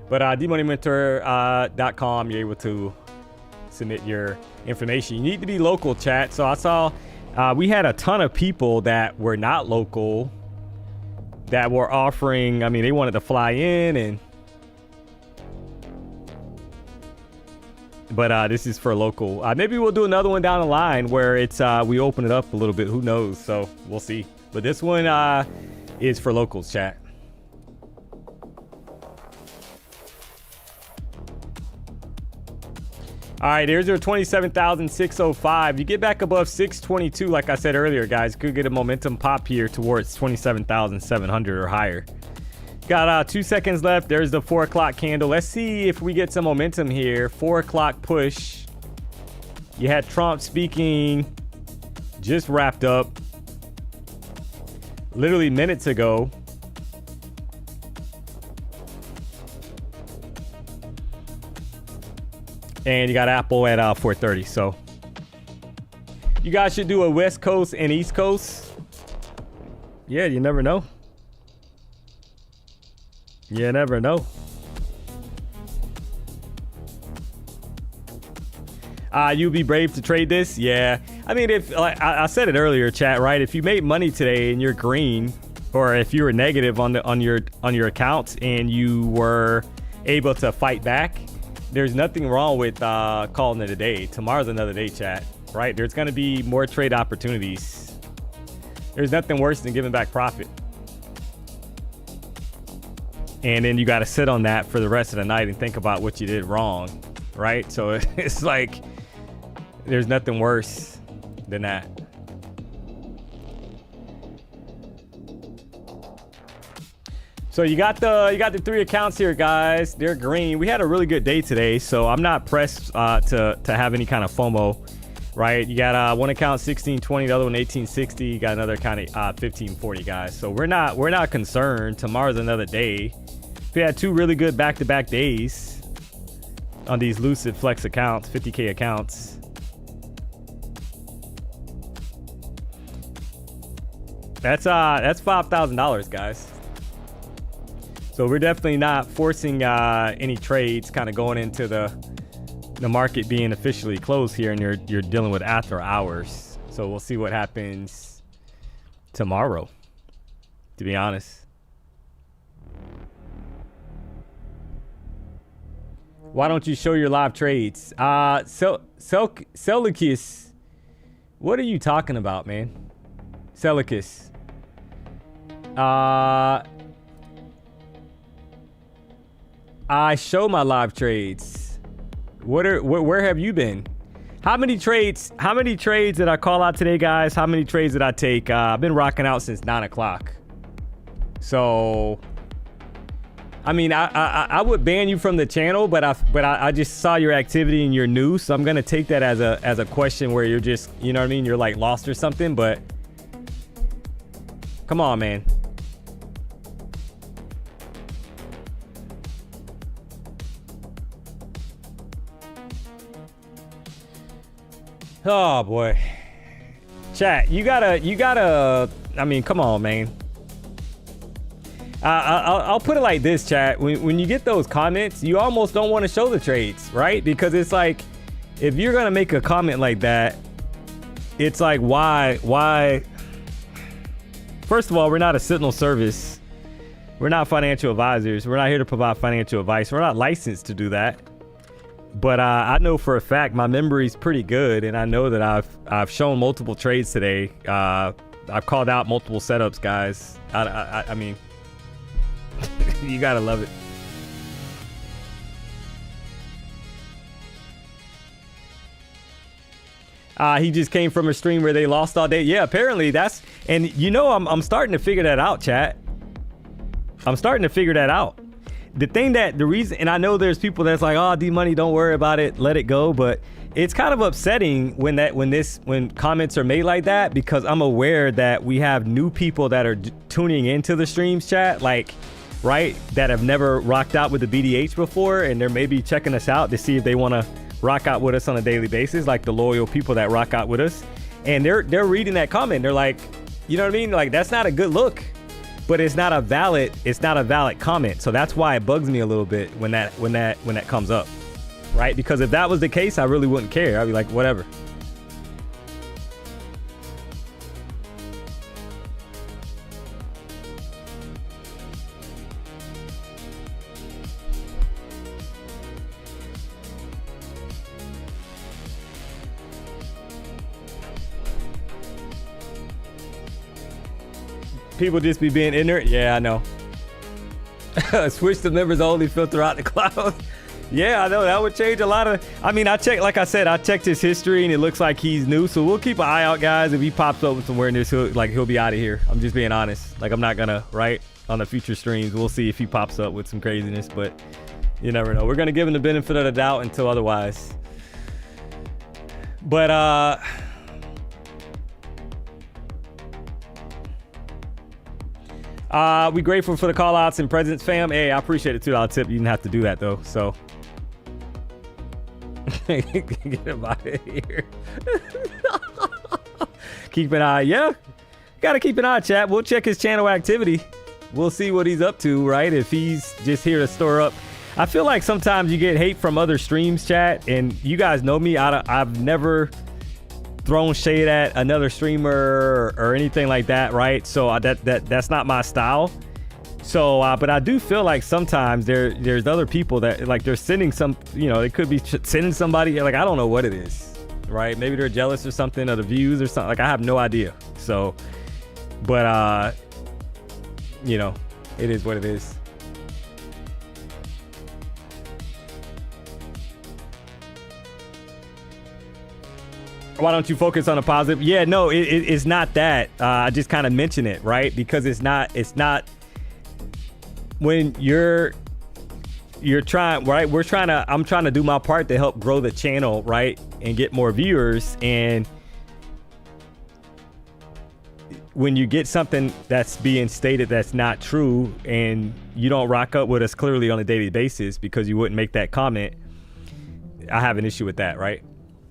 But DMONEYmentor.com, you're able to submit your information. You need to be local, chat. So I saw we had a ton of people that were not local that were offering. I mean, they wanted to fly in, but this is for local. Maybe we'll do another one down the line where it's we open it up a little bit. Who knows? So we'll see. But this one is for locals, chat. All right, there's your 27,605. You get back above 622, like I said earlier, guys. Could get a momentum pop here towards 27,700 or higher. Got 2 seconds left. There's the 4 o'clock candle. Let's see if we get some momentum here. 4 o'clock push. You had Trump speaking, just wrapped up literally minutes ago. And you got Apple at 4:30. So you guys should do a West Coast and East Coast. Yeah, you never know. You never know. You'd be brave to trade this? Yeah. I mean, if like I said it earlier, chat, right? If you made money today and you're green, or if you were negative on your accounts and you were able to fight back, there's nothing wrong with calling it a day. Tomorrow's another day, chat, right? There's going to be more trade opportunities. There's nothing worse than giving back profit. And then you got to sit on that for the rest of the night and think about what you did wrong, right? So it's like there's nothing worse than that. So you got the 3 accounts here, guys. They're green. We had a really good day today, so I'm not pressed to have any kind of FOMO right? You got one account 1620, the other one 1860. You got another account 1540, guys. So we're not concerned. Tomorrow's another day. We had two really good back-to-back days on these Lucid Flex accounts, 50K accounts. That's $5,000, guys. So we're definitely not forcing any trades kind of going into the market being officially closed here, and you're dealing with after hours. So we'll see what happens tomorrow, to be honest. Why don't you show your live trades? Celicus, what are you talking about, man? Celicus. I show my live trades. Where have you been? How many trades did I call out today, guys? How many trades did I take? I've been rocking out since 9 o'clock. So, I mean, I would ban you from the channel, but I just saw your activity and you're new, so I'm gonna take that as a question where you're just, you know what I mean, you're like lost or something. But come on, man. Oh boy, chat, you gotta. I mean, come on, man. I'll put it like this, chat. When you get those comments, you almost don't want to show the trades, right? Because it's like, if you're gonna make a comment like that, it's like, why? First of all, we're not a signal service. We're not financial advisors. We're not here to provide financial advice. We're not licensed to do that. But I know for a fact my memory's pretty good, and I know that I've shown multiple trades today. I've called out multiple setups, guys. I mean, you gotta love it. He just came from a stream where they lost all day. Yeah, apparently that's, and you know, I'm starting to figure that out, chat. I'm starting to figure that out. The reason, and I know there's people that's like, oh, D-Money, don't worry about it, let it go. But it's kind of upsetting when comments are made like that, because I'm aware that we have new people that are tuning into the streams, chat, like, right, that have never rocked out with the BDH before, and they're maybe checking us out to see if they want to rock out with us on a daily basis, like the loyal people that rock out with us. And they're reading that comment, they're like, you know what I mean, like, that's not a good look. But it's not a valid comment. So that's why it bugs me a little bit when that comes up, right? Because if that was the case, I really wouldn't care. I'd be like, whatever. People just be being ignorant. Yeah, I know. Switch the members only, filter out the cloud. Yeah, I know that would change a lot of. I mean, I checked his history, and it looks like he's new. So we'll keep an eye out, guys. If he pops up with some weirdness, he'll be out of here. I'm just being honest. Like, I'm not gonna, right, on the future streams. We'll see if he pops up with some craziness, but you never know. We're gonna give him the benefit of the doubt until otherwise. But we grateful for the call outs and presents, fam. Hey, I appreciate it, $2 tip. You didn't have to do that though, so get him out of here. Keep an eye. Yeah, gotta keep an eye, chat. We'll check his channel activity. We'll see what he's up to, right? If he's just here to store up. I feel like sometimes you get hate from other streams, chat, and you guys know me. I've never thrown shade at another streamer or anything like that, right? So that's not my style. So but I do feel like sometimes there's other people that, like, they're sending some, you know, they could be sending somebody, like, I don't know what it is, right? Maybe they're jealous or something of the views or something. Like, I have no idea. So but you know, it is what it is. Why don't you focus on a positive? Yeah, no, it's not that. I just kind of mention it, right? Because it's not when you're you're trying, right? I'm trying to do my part to help grow the channel, right? And get more viewers. And when you get something that's being stated that's not true and you don't rock up with us clearly on a daily basis because you wouldn't make that comment, I have an issue with that, right?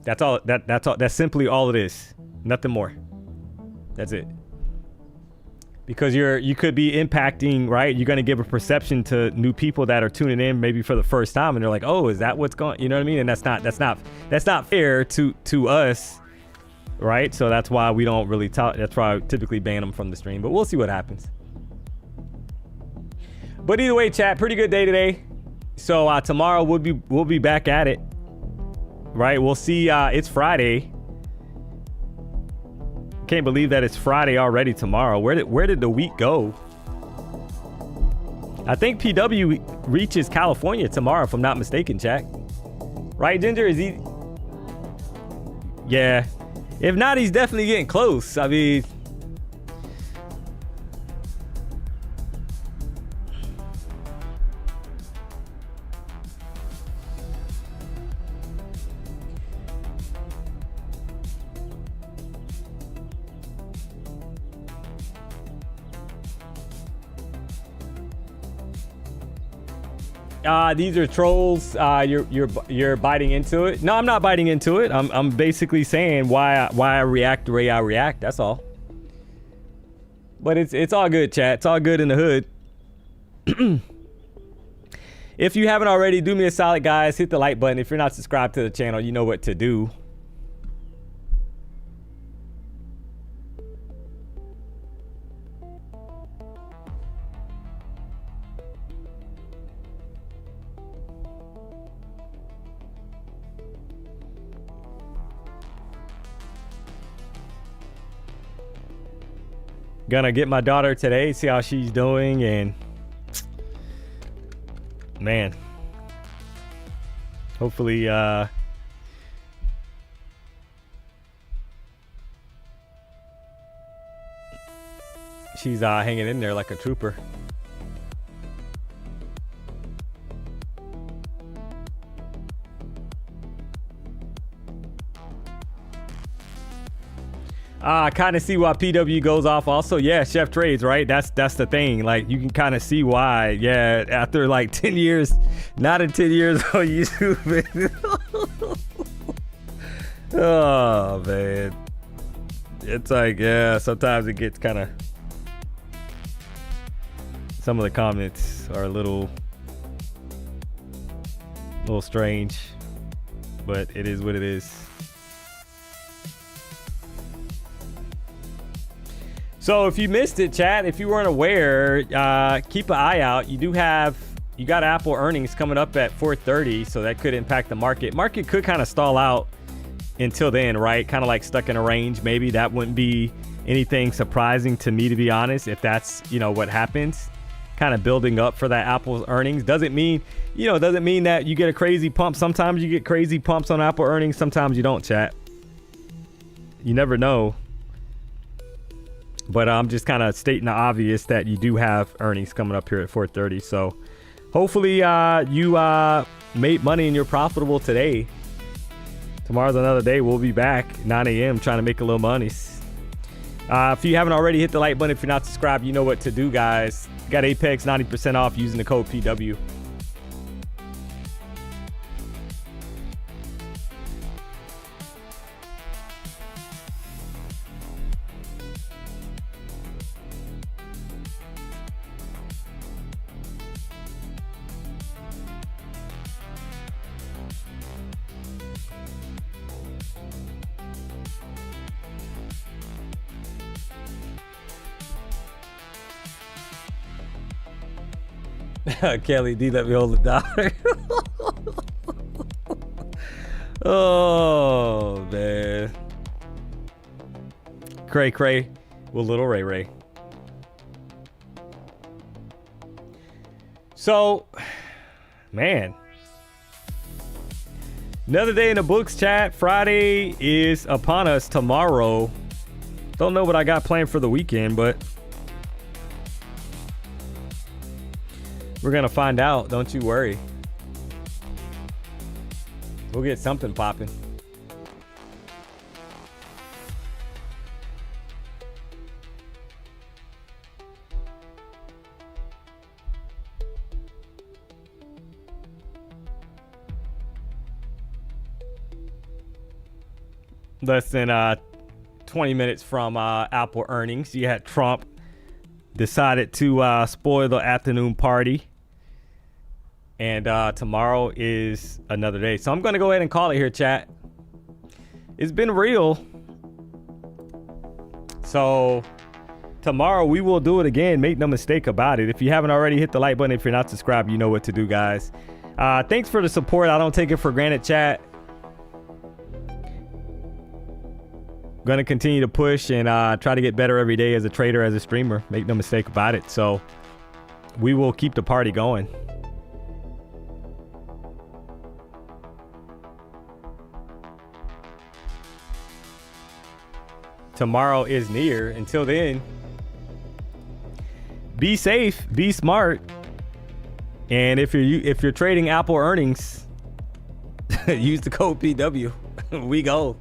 That's all. That's all. That's simply all it is. Nothing more. That's it. Because you could be impacting, right? You're going to give a perception to new people that are tuning in maybe for the first time, and they're like, "Oh, is that what's going?" You know what I mean? And that's not fair to us, right? So that's why we don't really talk. That's why I typically ban them from the stream. But we'll see what happens. But either way, chat, pretty good day today. So tomorrow we'll be back at it, right? We'll see. It's Friday. Can't believe that it's Friday already tomorrow. Where did the week go? I think PW reaches California tomorrow, if I'm not mistaken, chat. Right, Ginger? Is he? Yeah. If not, he's definitely getting close. I mean, these are trolls. You're biting into it. No, I'm not biting into it. I'm basically saying why I react the way I react. That's all. But it's all good, chat. It's all good in the hood. If you haven't already, do me a solid, guys. Hit the like button. If you're not subscribed to the channel, you know what to do. Gonna get my daughter today, see how she's doing, and man, hopefully she's hanging in there like a trooper. I kind of see why PW goes off also. Yeah, Chef Trades, right? That's the thing. Like, you can kind of see why. Yeah, after like 10 years, not in 10 years on YouTube. Oh, man. It's like, yeah, sometimes it gets kind of... Some of the comments are a little strange, but it is what it is. So if you missed it, chat, if you weren't aware, keep an eye out. You got Apple earnings coming up at 4:30, so that could impact the market. Market could kind of stall out until then, right? Kind of like stuck in a range. Maybe that wouldn't be anything surprising to me, to be honest, if that's, what happens. Kind of building up for that Apple's earnings. Doesn't mean that you get a crazy pump. Sometimes you get crazy pumps on Apple earnings. Sometimes you don't, chat. You never know. But I'm just kind of stating the obvious that you do have earnings coming up here at 4:30. So hopefully you made money and you're profitable today. Tomorrow's another day. We'll be back 9 a.m. trying to make a little money. If you haven't already, hit the like button. If you're not subscribed, you know what to do, guys. Got Apex 90% off using the code PW. Kelly D, let me hold the dollar. Oh, man. Cray with little Ray. So, man. Another day in the books, chat. Friday is upon us tomorrow. Don't know what I got planned for the weekend, but we're going to find out. Don't you worry. We'll get something popping. Less than 20 minutes from Apple earnings, you had Trump decided to spoil the afternoon party. And tomorrow is another day. So I'm going to go ahead and call it here, chat. It's been real. So tomorrow we will do it again. Make no mistake about it. If you haven't already, hit the like button. If you're not subscribed, you know what to do, guys. Thanks for the support. I don't take it for granted, chat. Going to continue to push and try to get better every day as a trader, as a streamer. Make no mistake about it. So we will keep the party going. Tomorrow is near. Until then, be safe, be smart, and if you're trading Apple earnings, use the code PW. We go.